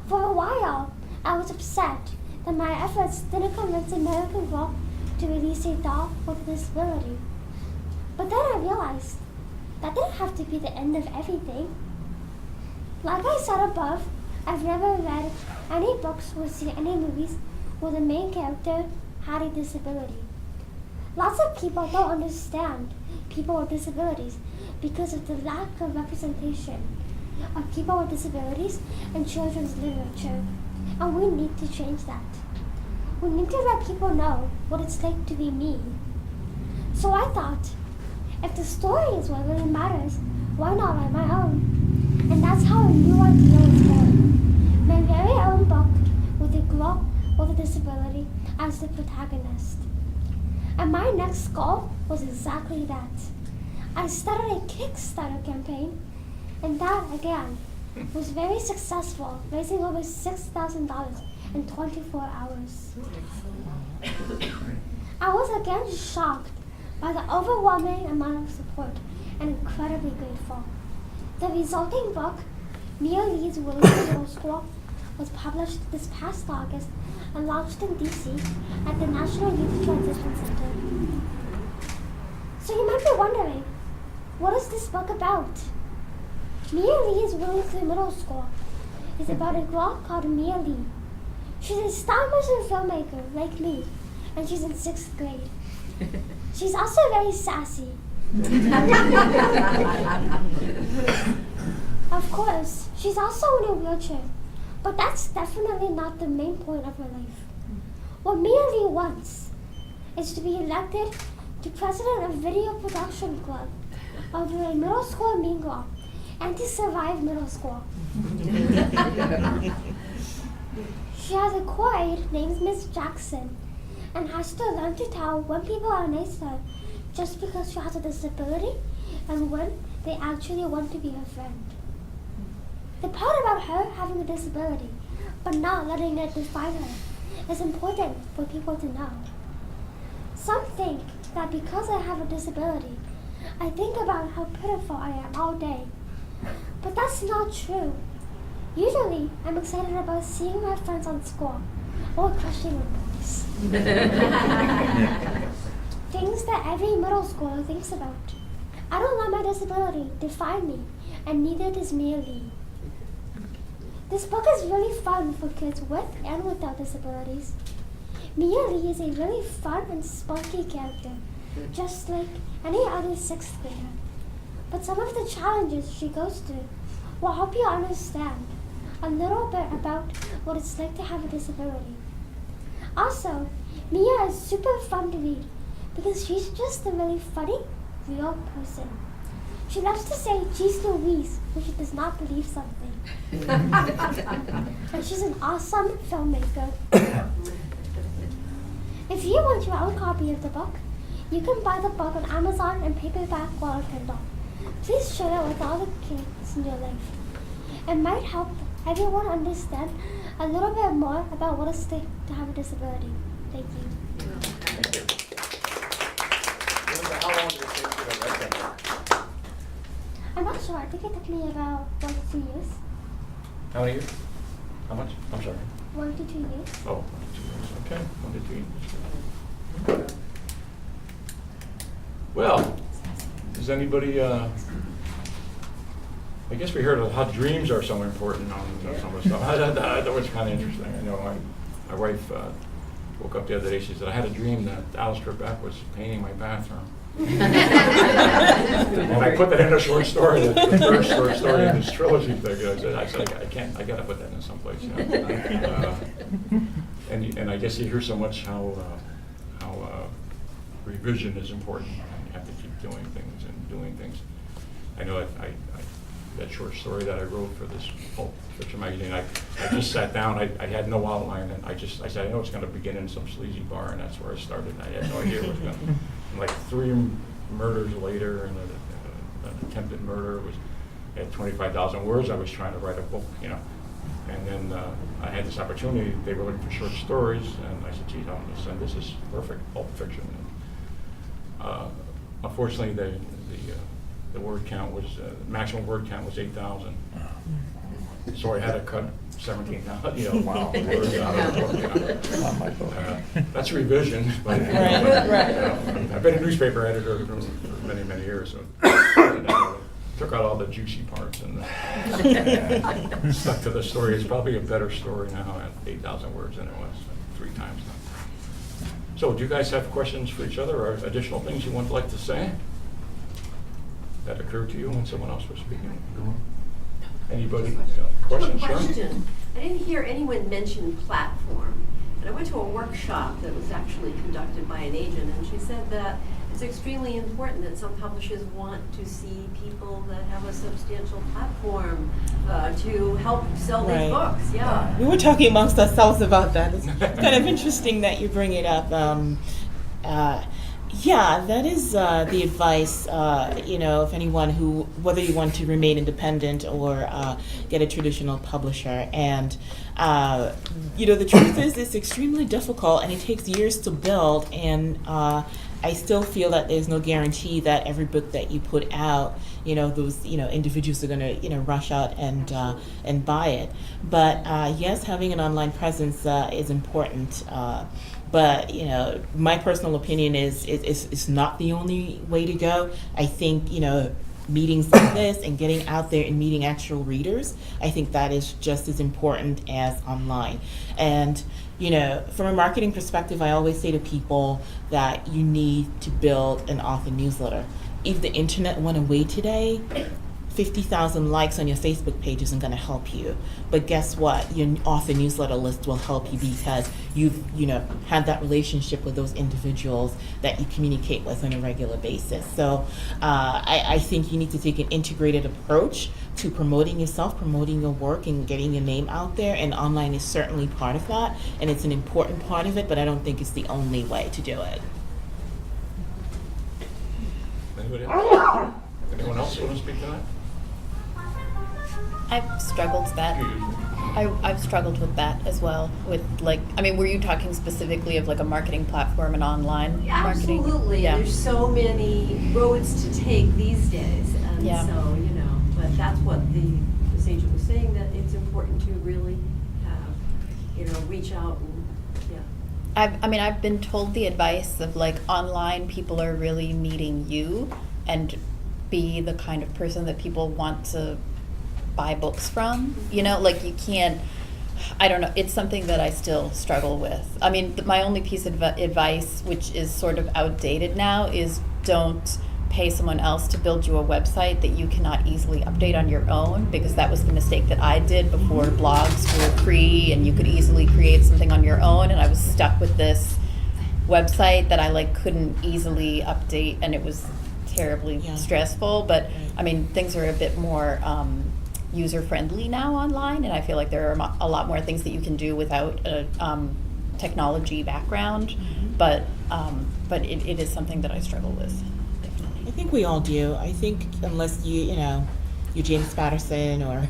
For a while, I was upset that my efforts didn't convince American Girl to release a doll with a disability. But then I realized that didn't have to be the end of everything. Like I said above, I've never read any books or seen any movies where the main character had a disability. Lots of people don't understand people with disabilities because of the lack of representation of people with disabilities in children's literature, and we need to change that. We need to let people know what it's like to be me. So I thought, if the story is what really matters, why not write my own? And that's how a new idea was born. My very own book with a girl with a disability as the protagonist. And my next goal was exactly that. I started a Kickstarter campaign, and that, again, was very successful, raising over $6,000 in 24 hours. I was again shocked by the overwhelming amount of support and incredibly grateful. The resulting book, Mia Lee's Williams Middle School, was published this past August and launched in DC at the National Youth Transition Center. So you might be wondering, what is this book about? Mia Lee's Williams Middle School is about a girl called Mia Lee. She's a stop-motion filmmaker like me, and she's in 6th grade. She's also very sassy. Of course, she's also in a wheelchair, but that's definitely not the main point of her life. What Mia Lee wants is to be elected to president of Video Production Club of a middle school mean girl and to survive middle school. She has a co-aide named Miss Jackson and has to learn to tell when people are nice to her just because she has a disability and when they actually want to be her friend. The part about her having a disability but not letting it define her is important for people to know. Some think that because I have a disability, I think about how pitiful I am all day. But that's not true. Usually, I'm excited about seeing my friends on school or crushing on boys. Things that every middle schooler thinks about. I don't let my disability define me, and neither does Mia Lee. This book is really fun for kids with and without disabilities. Mia Lee is a really fun and spunky character, just like any other 6th grader. But some of the challenges she goes through will help you understand a little bit about what it's like to have a disability. Also, Mia is super fun to read because she's just a really funny, real person. She loves to say "Jeez Louise" when she does not believe something. And she's an awesome filmmaker. If you want your own copy of the book, you can buy the book on Amazon and paperback or on Kindle. Please share it with all the kids in your life. It might help everyone understand a little bit more about what it's like to have a disability. Thank you. Thank you. How long did it take you to write that book? I'm not sure. I think it took me about 1 to 2 years. How many years? How much? I'm sorry. 1 to 2 years. Oh, 1 to 2 years. Okay, 1 to 2 years. Well, does anybody, I guess we heard of how dreams are so important on some of the stuff. That was kind of interesting. I know my wife woke up the other day, she said, I had a dream that Alistair Beck was painting my bathroom. And I put that in a short story, the first short story in this trilogy thing. I said, I gotta put that in someplace. You know? And I guess you hear so much how revision is important. You have to keep doing things and doing things. I know I that short story that I wrote for this pulp fiction magazine. I just sat down, I had no outline, and I said, I know it's gonna begin in some sleazy bar, and that's where I started. I had no idea what was gonna, and like 3 murders later, and an attempted murder was at 25,000 words. I was trying to write a book, you know. And then I had this opportunity. They were looking for short stories, and I said, "Gee, this is perfect pulp fiction." And, unfortunately, the word count was maximum word count was 8,000. So I had to cut 17,000, you know, words out of the book. You know. Not my book. That's a revision. But, you know, Right. I've been a newspaper editor for many, many years. So. Took out all the juicy parts and stuck to the story. It's probably a better story now at 8,000 words than it was 3 times now. So do you guys have questions for each other or additional things you would like to say that occurred to you when someone else was speaking? Anybody? Questions? Sure. Question. I didn't hear anyone mention platform. And I went to a workshop that was actually conducted by an agent, and she said that it's extremely important that some publishers want to see people that have a substantial platform to help sell these books. Yeah. We were talking amongst ourselves about that. It's kind of interesting that you bring it up. Yeah, that is the advice, you know, if anyone who, whether you want to remain independent or get a traditional publisher. And, you know, the truth is it's extremely difficult and it takes years to build. And I still feel that there's no guarantee that every book that you put out, you know, those, you know, individuals are going to, you know, rush out and buy it. But yes, having an online presence is important. But, you know, my personal opinion is it's not the only way to go. I think, you know, meetings like this and getting out there and meeting actual readers, I think that is just as important as online. And, you know, from a marketing perspective, I always say to people that you need to build an author newsletter. If the internet went away today, 50,000 likes on your Facebook page isn't going to help you. But guess what? Your author newsletter list will help you because you've, you know, had that relationship with those individuals that you communicate with on a regular basis. So I think you need to take an integrated approach to promoting yourself, promoting your work, and getting your name out there. And online is certainly part of that, and it's an important part of it, but I don't think it's the only way to do it. Anybody else? Anyone else want to speak to that? I've struggled with that. I've struggled with that as well. With like, I mean, were you talking specifically of like a marketing platform and online marketing? Absolutely. Yeah. There's so many roads to take these days, and Yeah. so you know. But that's what this agent was saying, that it's important to really have, you know, reach out and I've been told the advice of like online people are really meeting you and be the kind of person that people want to buy books from. You know, like you can't, I don't know, it's something that I still struggle with. I mean, my only piece of advice, which is sort of outdated now, is don't pay someone else to build you a website that you cannot easily update on your own, because that was the mistake that I did before blogs were free and you could easily create something on your own, and I was stuck with this website that I like couldn't easily update, and it was terribly stressful. But I mean, things are a bit more user friendly now online, and I feel like there are a lot more things that you can do without a technology background. But it is something that I struggle with. I think we all do. I think unless you know, you're James Patterson or,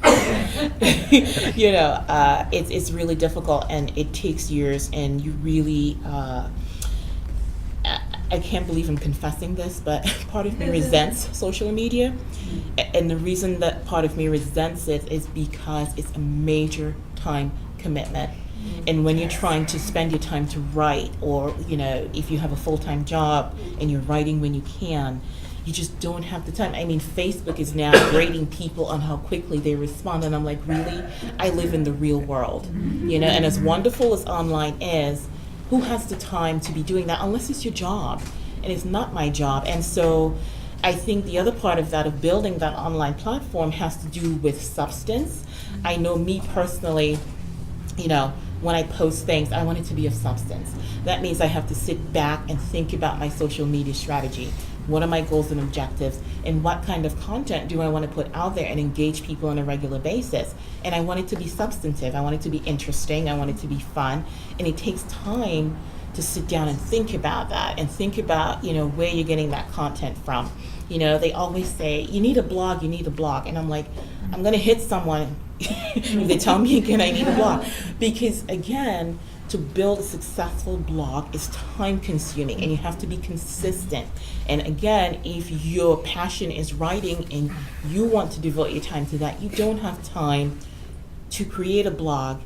you know, it's really difficult and it takes years, and you really, I can't believe I'm confessing this, but part of me resents social media. And the reason that part of me resents it is because it's a major time commitment. And when you're trying to spend your time to write, or, you know, if you have a full-time job and you're writing when you can, you just don't have the time. I mean, Facebook is now grading people on how quickly they respond, and I'm like, really? I live in the real world, you know, and as wonderful as online is, who has the time to be doing that unless it's your job? And it's not my job. And so I think the other part of that, of building that online platform, has to do with substance. I know me personally, you know, when I post things, I want it to be of substance. That means I have to sit back and think about my social media strategy. what are my goals and objectives, and what kind of content do I want to put out there and engage people on a regular basis. And I want it to be substantive, I want it to be interesting, I want it to be fun, and it takes time to sit down and think about that, and think about, where you're getting that content from. They always say, you need a blog, and I'm like, I'm going to hit someone if they tell me again I need a blog. Because again, to build a successful blog is time consuming, and you have to be consistent. And again, if your passion is writing and you want to devote your time to that, you don't have time to create a blog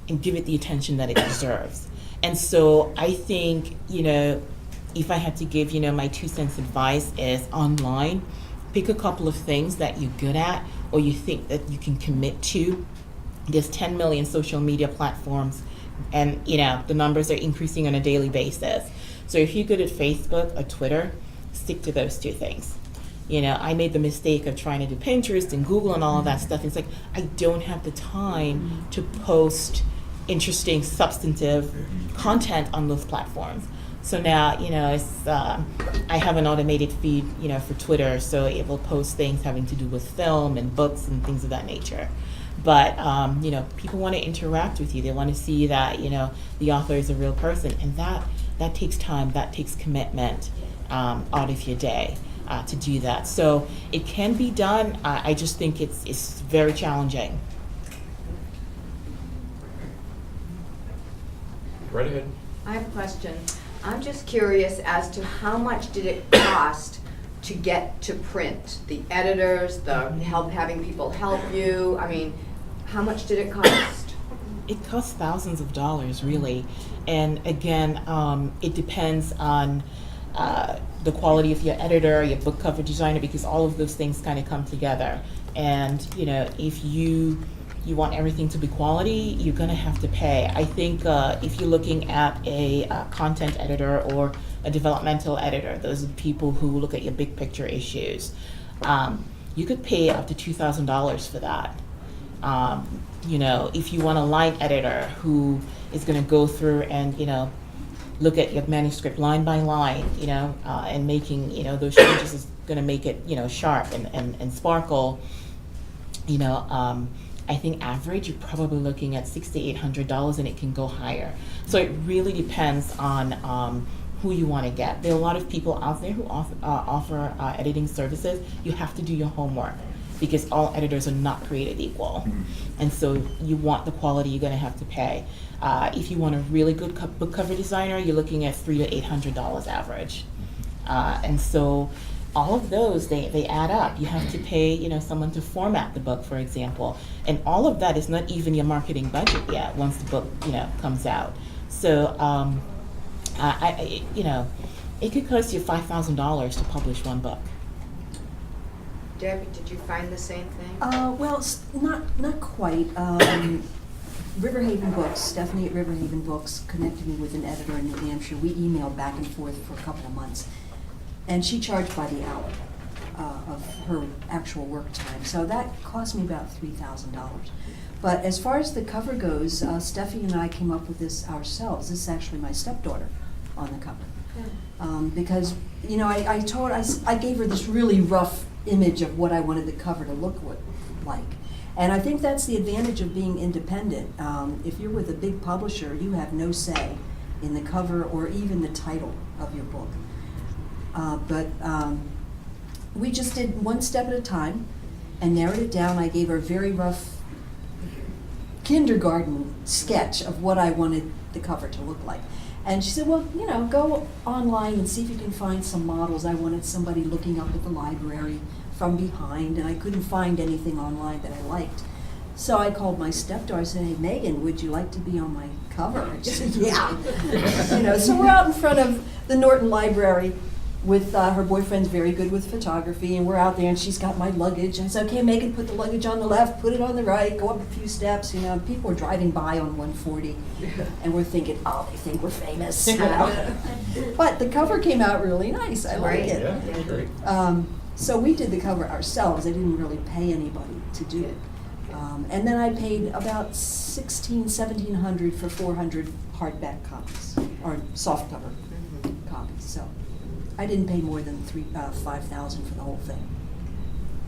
and give it the attention that it deserves. And so I think, if I had to give, my 2 cents advice is online, pick a couple of things that you're good at or you think that you can commit to. There's 10 million social media platforms, and the numbers are increasing on a daily basis. So if you're good at Facebook or Twitter, stick to those 2 things. I made the mistake of trying to do Pinterest and Google and all of that stuff. It's like, I don't have the time to post interesting, substantive content on those platforms. So now, it's, I have an automated feed, for Twitter, so it will post things having to do with film and books and things of that nature. But, people want to interact with you. They want to see that, the author is a real person. And that takes time, that takes commitment out of your day to do that. So it can be done. I just think it's very challenging. Right ahead. I have a question. I'm just curious as to how much did it cost to get to print? The editors, the having people help you. I mean, how much did it cost? It costs thousands of dollars, really. And again, it depends on the quality of your editor, your book cover designer, because all of those things kind of come together. And if you want everything to be quality, you're going to have to pay. I think if you're looking at a content editor or a developmental editor, those are the people who look at your big picture issues. You could pay up to $2,000 for that. If you want a line editor who is going to go through and look at your manuscript line by line, and making those changes is going to make it sharp and sparkle. I think average you're probably looking at $600 to $800, and it can go higher. So it really depends on who you want to get. There are a lot of people out there who offer editing services. You have to do your homework, because all editors are not created equal. And so you want the quality, you're going to have to pay. If you want a really good book cover designer, you're looking at $300 to $800 average. And so all of those, they add up. You have to pay, someone to format the book, for example. And all of that is not even your marketing budget yet once the book, comes out. So, it could cost you $5,000 to publish one book. Debbie, did you find the same thing? Well, not quite. Riverhaven Books, Stephanie at Riverhaven Books connected me with an editor in New Hampshire. We emailed back and forth for a couple of months. And she charged by the hour of her actual work time. So that cost me about $3,000. But as far as the cover goes, Stephanie and I came up with this ourselves. This is actually my stepdaughter on the cover. Because, I gave her this really rough image of what I wanted the cover to look like. And I think that's the advantage of being independent. If you're with a big publisher, you have no say in the cover or even the title of your book. But we just did one step at a time and narrowed it down. I gave her a very rough kindergarten sketch of what I wanted the cover to look like. And she said, well, go online and see if you can find some models. I wanted somebody looking up at the library from behind, and I couldn't find anything online that I liked. So I called my stepdaughter. I said, hey, Megan, would you like to be on my cover? And she said, yeah. So we're out in front of the Norton Library with her boyfriend's very good with photography, and we're out there, and she's got my luggage. And I said, okay, Megan, put the luggage on the left, put it on the right, go up a few steps. People are driving by on 140, and we're thinking, oh, they think we're famous. But the cover came out really nice. I like it. Yeah, that's great. So we did the cover ourselves. I didn't really pay anybody to do it. And then I paid about $1,700 for 400 hardback copies, or softcover copies. So I didn't pay more than $5,000 for the whole thing.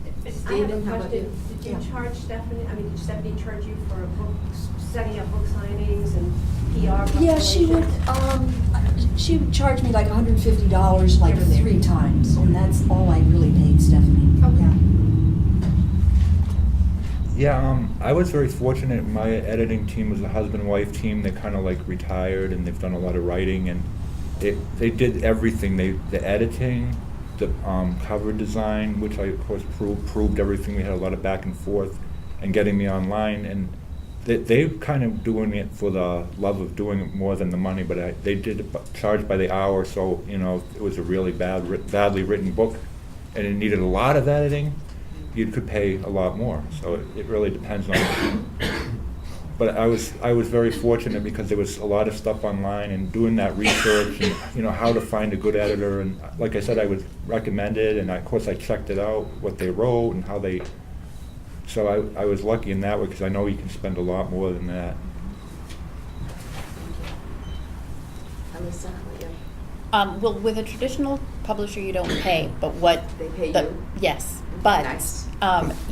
I have Stephen, a how about question. you? Did you Yeah. charge Stephanie, did Stephanie charge you for books, setting up book signings and PR Yeah, she would, she would charge me like $150 like Here and there. 3 times, and that's all I really paid Stephanie. Okay. Yeah. Yeah, I was very fortunate. My editing team was a husband-wife team. They kind of like retired, and they've done a lot of writing, and they did everything. The editing, the cover design, which I of course proved everything. We had a lot of back and forth, and getting me online, and they kind of doing it for the love of doing it more than the money. But they did charge by the hour, so it was a really badly written book, and it needed a lot of editing. You could pay a lot more, so it really depends on. But I was very fortunate because there was a lot of stuff online and doing that research and how to find a good editor, and like I said, I was recommended, and of course I checked it out, what they wrote and how they. So I was lucky in that way because I know you can spend a lot more than that. Alyssa, how about you? Well, with a traditional publisher, you don't pay, but what They pay the, you? yes, but Nice.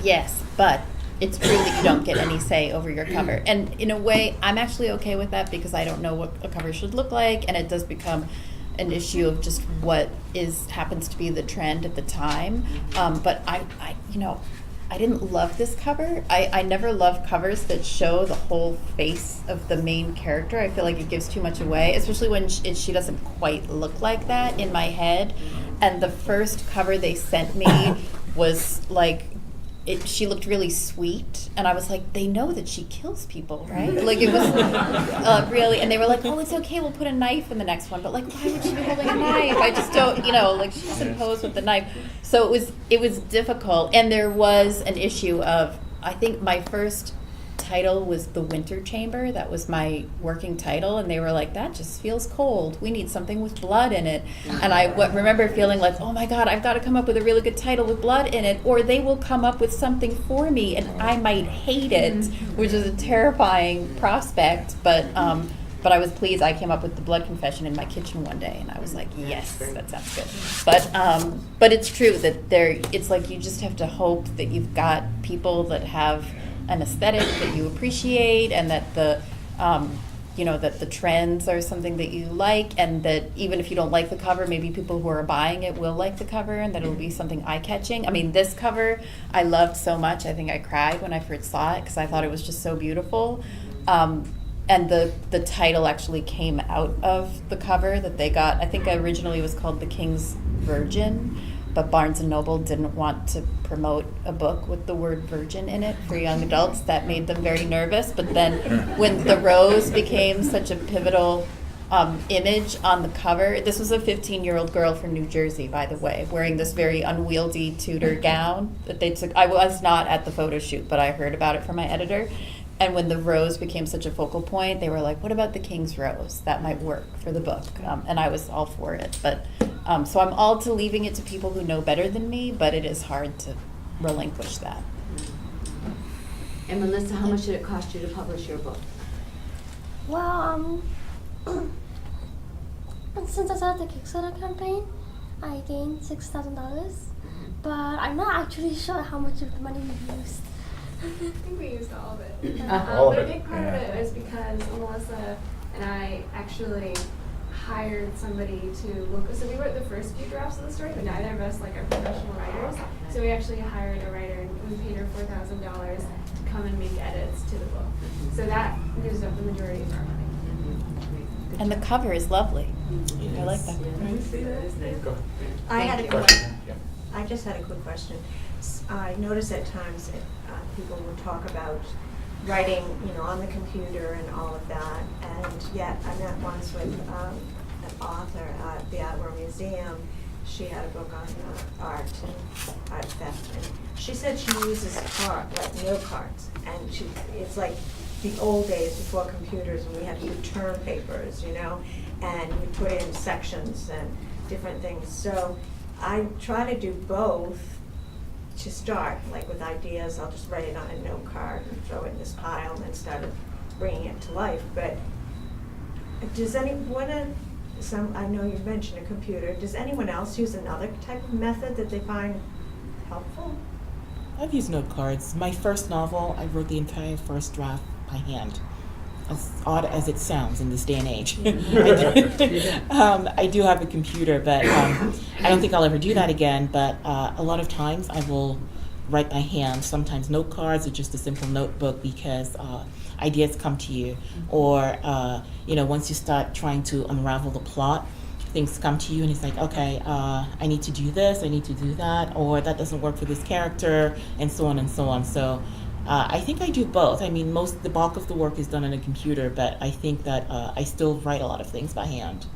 yes, but it's true that you don't get any say over your cover. And in a way, I'm actually okay with that because I don't know what a cover should look like, and it does become an issue of just what happens to be the trend at the time. But I I didn't love this cover. I never love covers that show the whole face of the main character. I feel like it gives too much away, especially when she doesn't quite look like that in my head. And the first cover they sent me was like, she looked really sweet, and I was like, they know that she kills people, right? Like it was really, and they were like, oh, it's okay, we'll put a knife in the next one, but like, why would she be holding a knife? I just don't, like she doesn't pose with the knife. So it was difficult, and there was an issue of, I think my first title was The Winter Chamber. That was my working title, and they were like, that just feels cold. We need something with blood in it. And I remember feeling like, oh my God, I've got to come up with a really good title with blood in it, or they will come up with something for me and I might hate it, which is a terrifying prospect. But I was pleased. I came up with The Blood Confession in my kitchen one day, and I was like, yes, that sounds good. But it's true that it's like you just have to hope that you've got people that have an aesthetic that you appreciate, and that that the trends are something that you like, and that even if you don't like the cover, maybe people who are buying it will like the cover, and that it'll be something eye-catching. I mean, this cover I loved so much. I think I cried when I first saw it because I thought it was just so beautiful. And the title actually came out of the cover that they got. I think originally it was called The King's Virgin, but Barnes & Noble didn't want to promote a book with the word virgin in it for young adults. That made them very nervous. But then when the rose became such a pivotal image on the cover, this was a 15-year-old girl from New Jersey, by the way, wearing this very unwieldy Tudor gown that they took. I was not at the photo shoot, but I heard about it from my editor. And when the rose became such a focal point, they were like, what about the King's Rose? That might work for the book. And I was all for it. But so I'm all to leaving it to people who know better than me, but it is hard to relinquish that. And Melissa, how much did it cost you to publish your book? Well, since I started the Kickstarter campaign, I gained $6,000, but I'm not actually sure how much of the money we used. I think we used all of it. All of but it, a big part yeah. of it was because Melissa and I actually hired somebody to look. So we wrote the first few drafts of the story, but neither of us are professional writers. So we actually hired a writer, and we paid her $4,000 to come and make edits to the book. So that used up the majority of our money. And the cover is lovely. I like that. I had a Question? question. Yeah. I just had a quick question. I notice at times people will talk about writing, on the computer and all of that. And yet, I met once with an author at the Attleboro Museum. She had a book on art and art theft, and she said she uses note cards, and it's like the old days before computers when we had to do term papers, and we put in sections and different things. So I try to do both to start, like with ideas. I'll just write it on a note card and throw it in this pile and then start bringing it to life. But does anyone I know you mentioned a computer. Does anyone else use another type of method that they find helpful? I've used note cards. My first novel, I wrote the entire first draft by hand. As odd as it sounds in this day and age. I do have a computer, but I don't think I'll ever do that again. But a lot of times I will write by hand. Sometimes note cards or just a simple notebook, because ideas come to you. Or, once you start trying to unravel the plot, things come to you and it's like, okay, I need to do this, I need to do that, or that doesn't work for this character, and so on and so on. So I think I do both. I mean, the bulk of the work is done on a computer, but I think that I still write a lot of things by hand.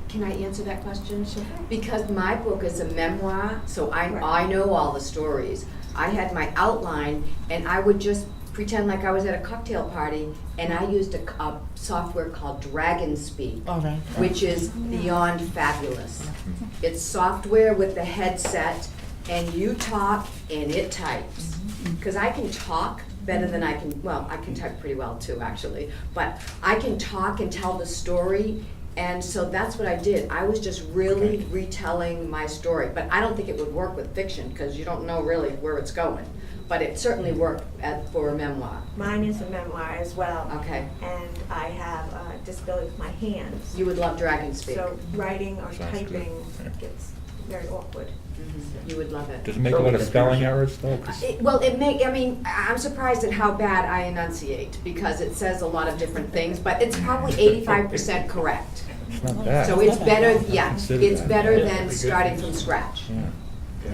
Can I answer that question? Sure. Because my book is a memoir, so I know all the stories. I had my outline, and I would just pretend like I was at a cocktail party, and I used a software called Dragon Speak, All right. which is beyond fabulous. It's software with the headset, and you talk and it types. Because I can talk better than I can type pretty well too, actually. But I can talk and tell the story, and so that's what I did. I was just really retelling my story. But I don't think it would work with fiction, because you don't know really where it's going. But it certainly worked for a memoir. Mine is a memoir as well. Okay. And I have a disability with my hands. You would love Dragon Speak. So writing or Sounds good. typing Yeah. gets very awkward. You would love it. Does it make a lot of spelling errors though? 'Cause I'm surprised at how bad I enunciate, because it says a lot of different things, but it's probably 85% correct. it's not bad. So it's better, yeah, Consider it's that. better Yeah, than pretty good. starting from scratch. Yeah. Yeah.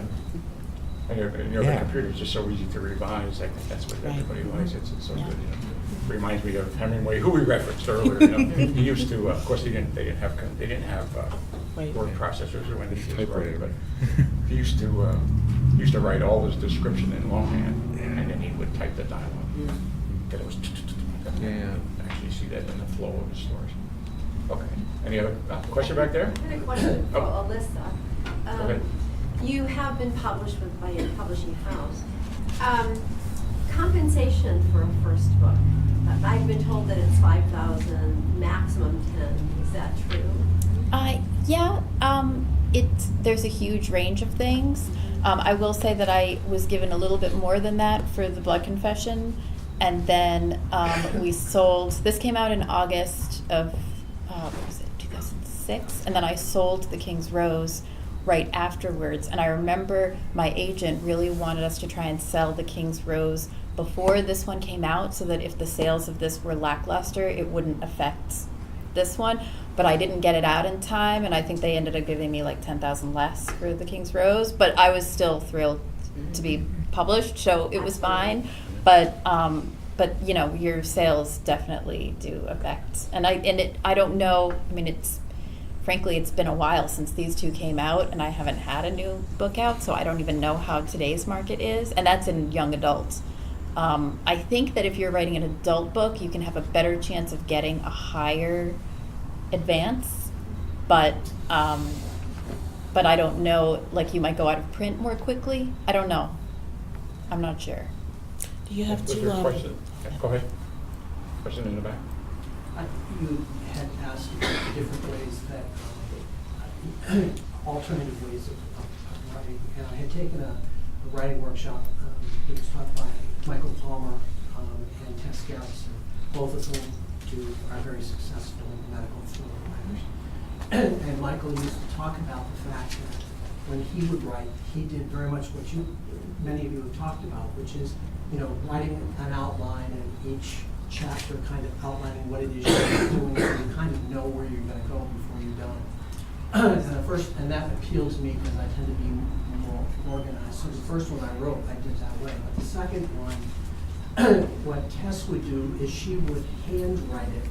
And the Yeah. computer's just so easy to revise. I think that's what Right. everybody likes. It's so Yeah. good. Reminds me of Hemingway, who we referenced earlier. He used to, of course, they didn't have Right. word processors or anything. Typewriter. But he used to write all his description in longhand, and then he would type the dialogue. That it was. Yeah. Actually, see that in the flow of his stories. Okay. Any other question back there? I had a question for Oh. Alyssa. Go ahead. You have been published by a publishing house. Compensation for a first book. I've been told that it's 5,000, maximum 10. Is that true? Yeah, there's a huge range of things. I will say that I was given a little bit more than that for the Blood Confession, and then we sold. This came out in August of 2006, and then I sold The King's Rose right afterwards. And I remember my agent really wanted us to try and sell The King's Rose before this one came out, so that if the sales of this were lackluster, it wouldn't affect this one. But I didn't get it out in time, and I think they ended up giving me like 10,000 less for The King's Rose. But I was still thrilled to be published, so it was fine. But your sales definitely do affect. And I don't know. I mean, frankly, it's been a while since these two came out, and I haven't had a new book out, so I don't even know how today's market is, and that's in young adults. I think that if you're writing an adult book, you can have a better chance of getting a higher advance, but I don't know, like you might go out of print more quickly. I don't know. I'm not sure. Do you have Was to? there a question? Yeah, go ahead. Question in the back. You had asked about the different ways that, alternative ways of writing. And I had taken a writing workshop that was taught by Michael Palmer and Tess Garrison, both of whom are very successful medical thriller writers. And Michael used to talk about the fact that when he would write, he did very much what many of you have talked about, which is, writing an outline and each chapter kind of outlining what it is you're doing, so you kind of know where you're going to go before you're done. And that appealed to me because I tend to be more organized. So the first one I wrote, I did that way. But the second one, what Tess would do is she would handwrite it,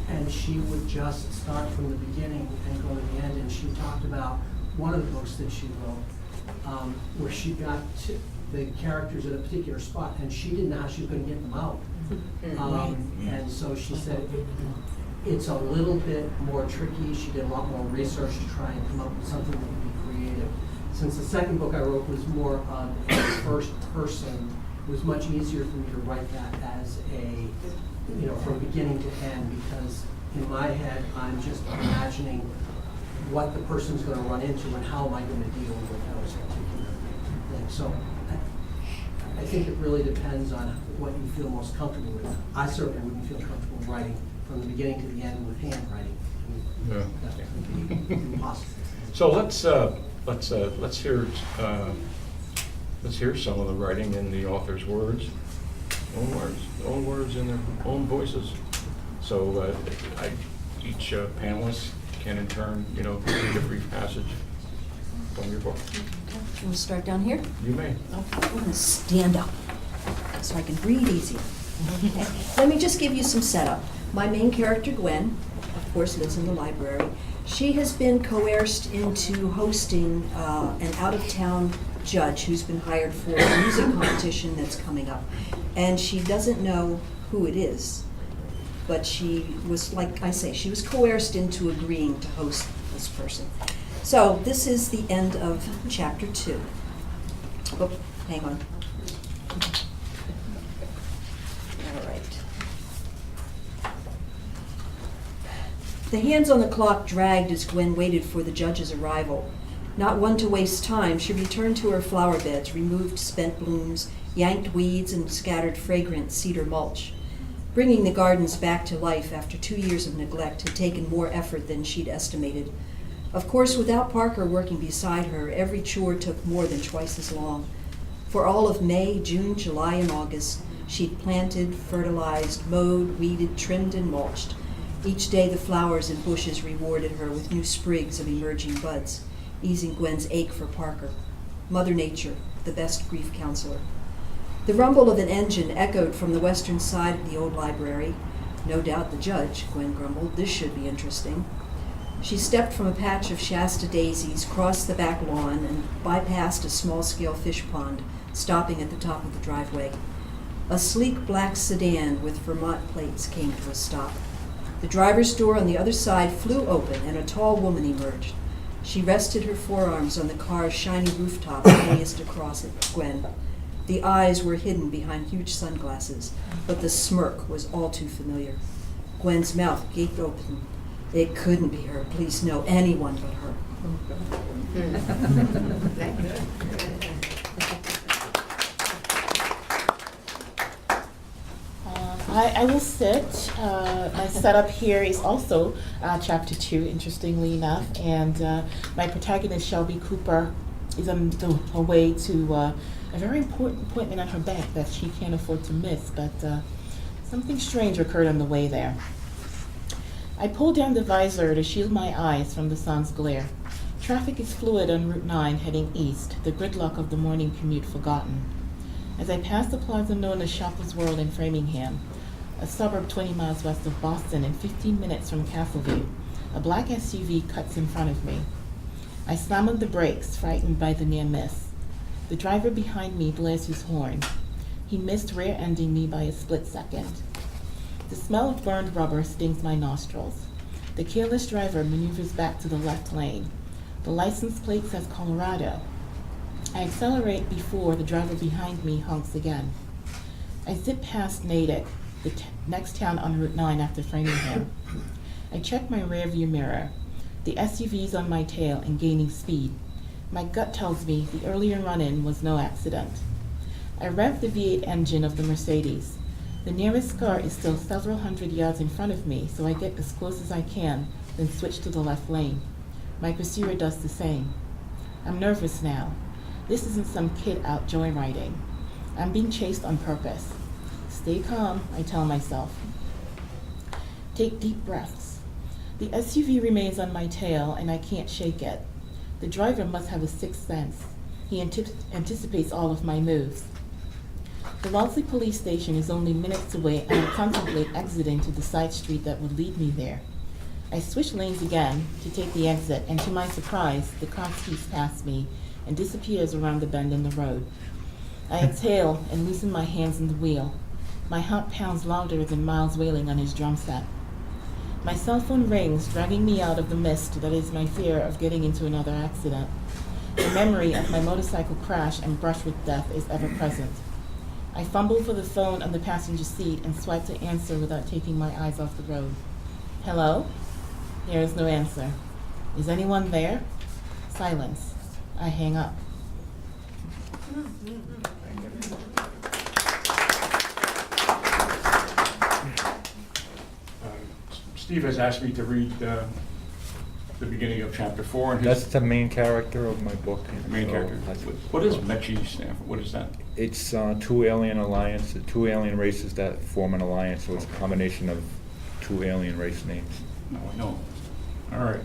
and she would just start from the beginning and go to the end. And she talked about one of the books that she wrote, where she got to the characters at a particular spot, and she didn't know how she was going to get them out. And so she said it's a little bit more tricky. She did a lot more research to try and come up with something that would be creative. Since the second book I wrote was more of a first person, it was much easier for me to write that as from beginning to end, because in my head, I'm just imagining what the person's gonna run into and how am I gonna deal with those particular things. So I think it really depends on what you feel most comfortable with. I certainly wouldn't feel comfortable writing from the beginning to the end with handwriting. I mean, that would be impossible. So let's hear some of the writing in the author's words, own words in their own voices. So each panelist can in turn, read a brief passage from your book. You want to start down here? You may. Okay, I'm going to stand up so I can breathe easier. Okay. Let me just give you some setup. My main character, Gwen, of course, lives in the library. She has been coerced into hosting an out-of-town judge who's been hired for a music competition that's coming up. And she doesn't know who it is, but she was, like I say, she was coerced into agreeing to host this person. So this is the end of chapter 2. Oh, hang on. All right. The hands on the clock dragged as Gwen waited for the judge's arrival. Not one to waste time, she returned to her flower beds, removed spent blooms, yanked weeds, and scattered fragrant cedar mulch. Bringing the gardens back to life after 2 years of neglect had taken more effort than she'd estimated. Of course, without Parker working beside her, every chore took more than twice as long. For all of May, June, July, and August, she'd planted, fertilized, mowed, weeded, trimmed, and mulched. Each day the flowers and bushes rewarded her with new sprigs of emerging buds, easing Gwen's ache for Parker. Mother Nature, the best grief counselor. The rumble of an engine echoed from the western side of the old library. No doubt the judge, Gwen grumbled. This should be interesting. She stepped from a patch of Shasta daisies, crossed the back lawn, and bypassed a small-scale fish pond, stopping at the top of the driveway. A sleek black sedan with Vermont plates came to a stop. The driver's door on the other side flew open, and a tall woman emerged. She rested her forearms on the car's shiny rooftop and gazed across at Gwen. The eyes were hidden behind huge sunglasses, but the smirk was all too familiar. Gwen's mouth gaped open. It couldn't be her. Please, no, anyone but her. I will sit. My setup here is also chapter 2, interestingly enough, and my protagonist, Shelby Cooper, is on her way to a very important appointment on her bank that she can't afford to miss, but something strange occurred on the way there. I pulled down the visor to shield my eyes from the sun's glare. Traffic is fluid on Route 9 heading east, the gridlock of the morning commute forgotten. As I pass the plaza known as Shoppers World in Framingham, a suburb 20 miles west of Boston and 15 minutes from Castleview, a black SUV cuts in front of me. I slam on the brakes, frightened by the near miss. The driver behind me blares his horn. He missed rear-ending me by a split second. The smell of burned rubber stings my nostrils. The careless driver maneuvers back to the left lane. The license plate says Colorado. I accelerate before the driver behind me honks again. I zip past Natick, the next town on Route 9 after Framingham. I check my rearview mirror. The SUV's on my tail and gaining speed. My gut tells me the earlier run-in was no accident. I rev the V8 engine of the Mercedes. The nearest car is still several hundred yards in front of me, so I get as close as I can, then switch to the left lane. My pursuer does the same. I'm nervous now. This isn't some kid out joyriding. I'm being chased on purpose. Stay calm, I tell myself. Take deep breaths. The SUV remains on my tail, and I can't shake it. The driver must have a sixth sense. He anticipates all of my moves. The Wellesley police station is only minutes away, and I contemplate exiting to the side street that would lead me there. I switch lanes again to take the exit, and to my surprise, the car speeds past me and disappears around the bend in the road. I exhale and loosen my hands on the wheel. My heart pounds louder than Miles wailing on his drum set. My cell phone rings, dragging me out of the mist that is my fear of getting into another accident. The memory of my motorcycle crash and brush with death is ever present. I fumble for the phone on the passenger seat and swipe to answer without taking my eyes off the road. Hello? There is no answer. Is anyone there? Silence. I hang up. Steve has asked me to read the beginning of chapter 4. And That's the main character of my book. the main so character. that's What does Mechi stand for? What is that? It's two alien races that form an alliance, so it's a combination of two alien race names. No, I know. All right.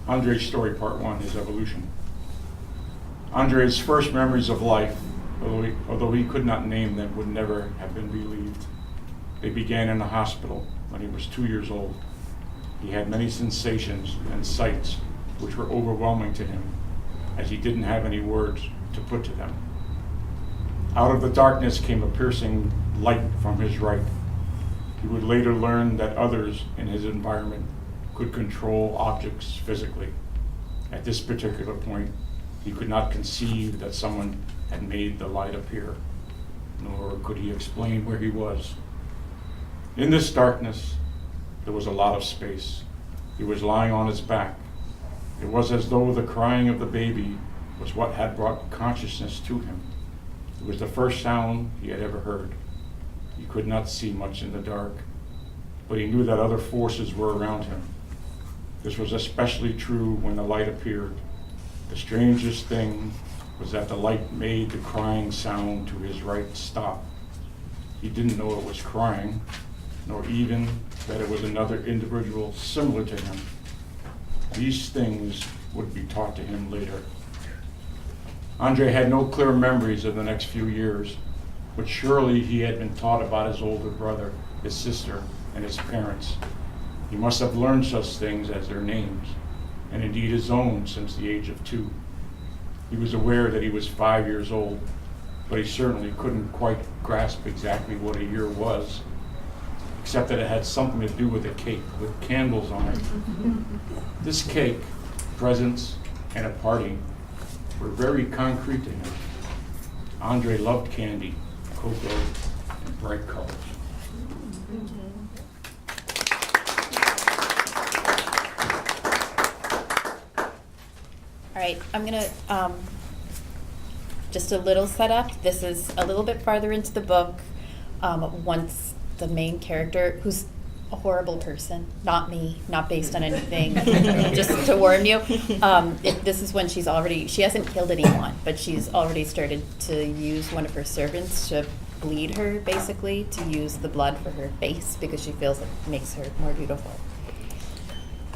Andre's story, part 1, his evolution. Andre's first memories of life, although he could not name them, would never have been believed. They began in a hospital when he was 2 years old. He had many sensations and sights which were overwhelming to him, as he didn't have any words to put to them. Out of the darkness came a piercing light from his right. He would later learn that others in his environment could control objects physically. At this particular point, he could not conceive that someone had made the light appear, nor could he explain where he was. In this darkness, there was a lot of space. He was lying on his back. It was as though the crying of the baby was what had brought consciousness to him. It was the first sound he had ever heard. He could not see much in the dark, but he knew that other forces were around him. This was especially true when the light appeared. The strangest thing was that the light made the crying sound to his right stop. He didn't know it was crying, nor even that it was another individual similar to him. These things would be taught to him later. Andre had no clear memories of the next few years, but surely he had been taught about his older brother, his sister, and his parents. He must have learned such things as their names, and indeed his own since the age of 2. He was aware that he was 5 years old, but he certainly couldn't quite grasp exactly what a year was, except that it had something to do with a cake with candles on it. This cake, presents, and a party were very concrete to him. Andre loved candy, cocoa, and bright colors. All right, I'm gonna, just a little setup. This is a little bit farther into the book. Once the main character, who's a horrible person, not me, not based on anything, just to warn you. This is when she hasn't killed anyone, but she's already started to use one of her servants to bleed her, basically, to use the blood for her face because she feels it makes her more beautiful.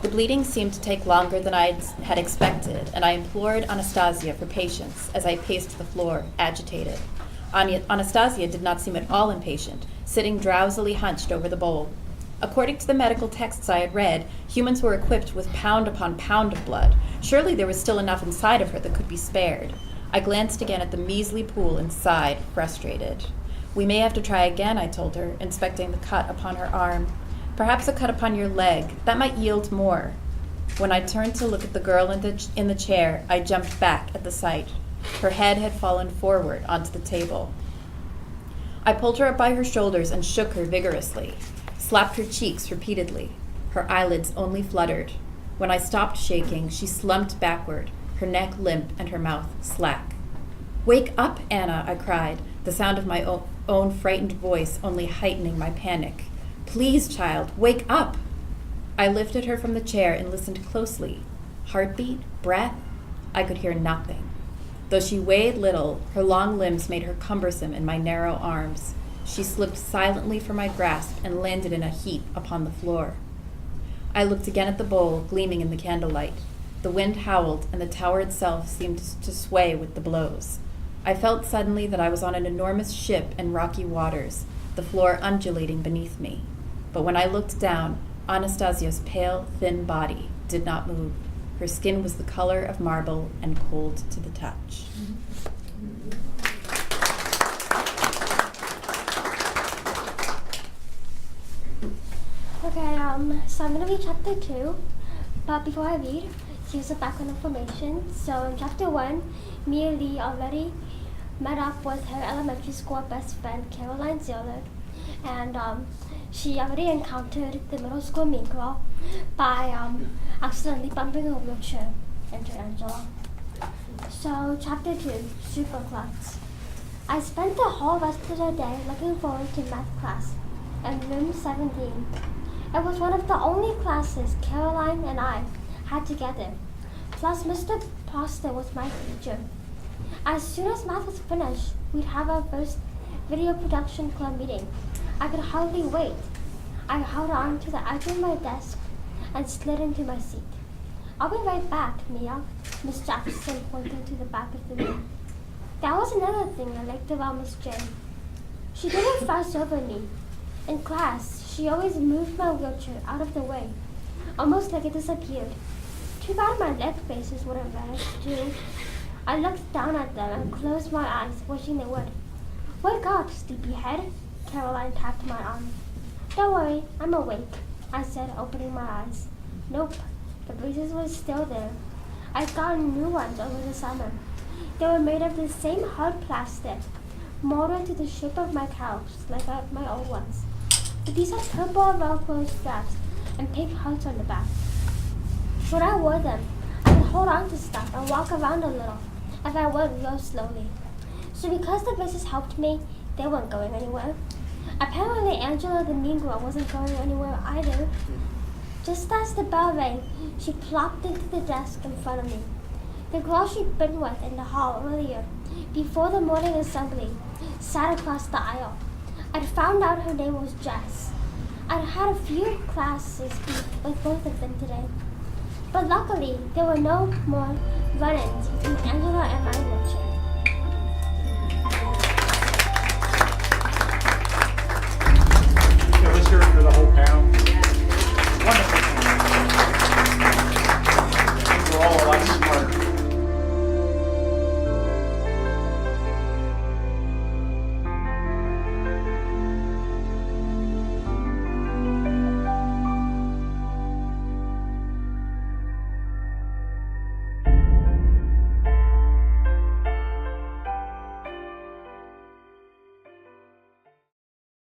The bleeding seemed to take longer than I had expected, and I implored Anastasia for patience as I paced the floor, agitated. Anastasia did not seem at all impatient, sitting drowsily hunched over the bowl. According to the medical texts I had read, humans were equipped with pound upon pound of blood. Surely there was still enough inside of her that could be spared. I glanced again at the measly pool and sighed, frustrated. We may have to try again, I told her, inspecting the cut upon her arm. Perhaps a cut upon your leg. That might yield more. When I turned to look at the girl in the chair, I jumped back at the sight. Her head had fallen forward onto the table. I pulled her up by her shoulders and shook her vigorously, slapped her cheeks repeatedly. Her eyelids only fluttered. When I stopped shaking, she slumped backward, her neck limp and her mouth slack. "Wake up, Anna," I cried, the sound of my own frightened voice only heightening my panic. "Please, child, wake up!" I lifted her from the chair and listened closely. Heartbeat? Breath? I could hear nothing. Though she weighed little, her long limbs made her cumbersome in my narrow arms. She slipped silently from my grasp and landed in a heap upon the floor. I looked again at the bowl, gleaming in the candlelight. The wind howled, and the tower itself seemed to sway with the blows. I felt suddenly that I was on an enormous ship in rocky waters, the floor undulating beneath me. But when I looked down, Anastasia's pale, thin body did not move. Her skin was the color of marble and cold to the touch. Okay, so I'm gonna read chapter 2, but before I read, here's the background information. So in chapter 1, Mia Lee already met up with her elementary school best friend Caroline Ziller, and she already encountered the middle school mean girl by accidentally bumping her wheelchair into Angela. So, chapter 2, Superclutz. I spent the whole rest of the day looking forward to math class in room 17. It was one of the only classes Caroline and I had together. Plus, Mr. Foster was my teacher. As soon as math was finished, we'd have our first video production club meeting. I could hardly wait. I held on to the edge of my desk and slid into my seat. I'll be right back, Mia, Miss Jackson pointed to the back of the room. That was another thing I liked about Miss Jane. She didn't fuss over me. In class, she always moved my wheelchair out of the way, almost like it disappeared. Too bad my leg braces wouldn't manage to. I looked down at them and closed my eyes, wishing they would. Wake up, sleepyhead, Caroline tapped my arm. Don't worry, I'm awake, I said, opening my eyes. Nope, the braces were still there. I'd gotten new ones over the summer. They were made of the same hard plastic, molded to the shape of my calves, like my old ones. But these had purple Velcro straps and pink hearts on the back. When I wore them, I could hold on to stuff and walk around a little, if I went real slowly. So because the braces helped me, they weren't going anywhere. Apparently Angela the mean girl wasn't going anywhere either. Just as the bell rang, she plopped into the desk in front of me. The girl she'd been with in the hall earlier, before the morning assembly, sat across the aisle. I'd found out her name was Jess. I'd had a few classes with both of them today. But luckily, there were no more run-ins between Angela and my wheelchair.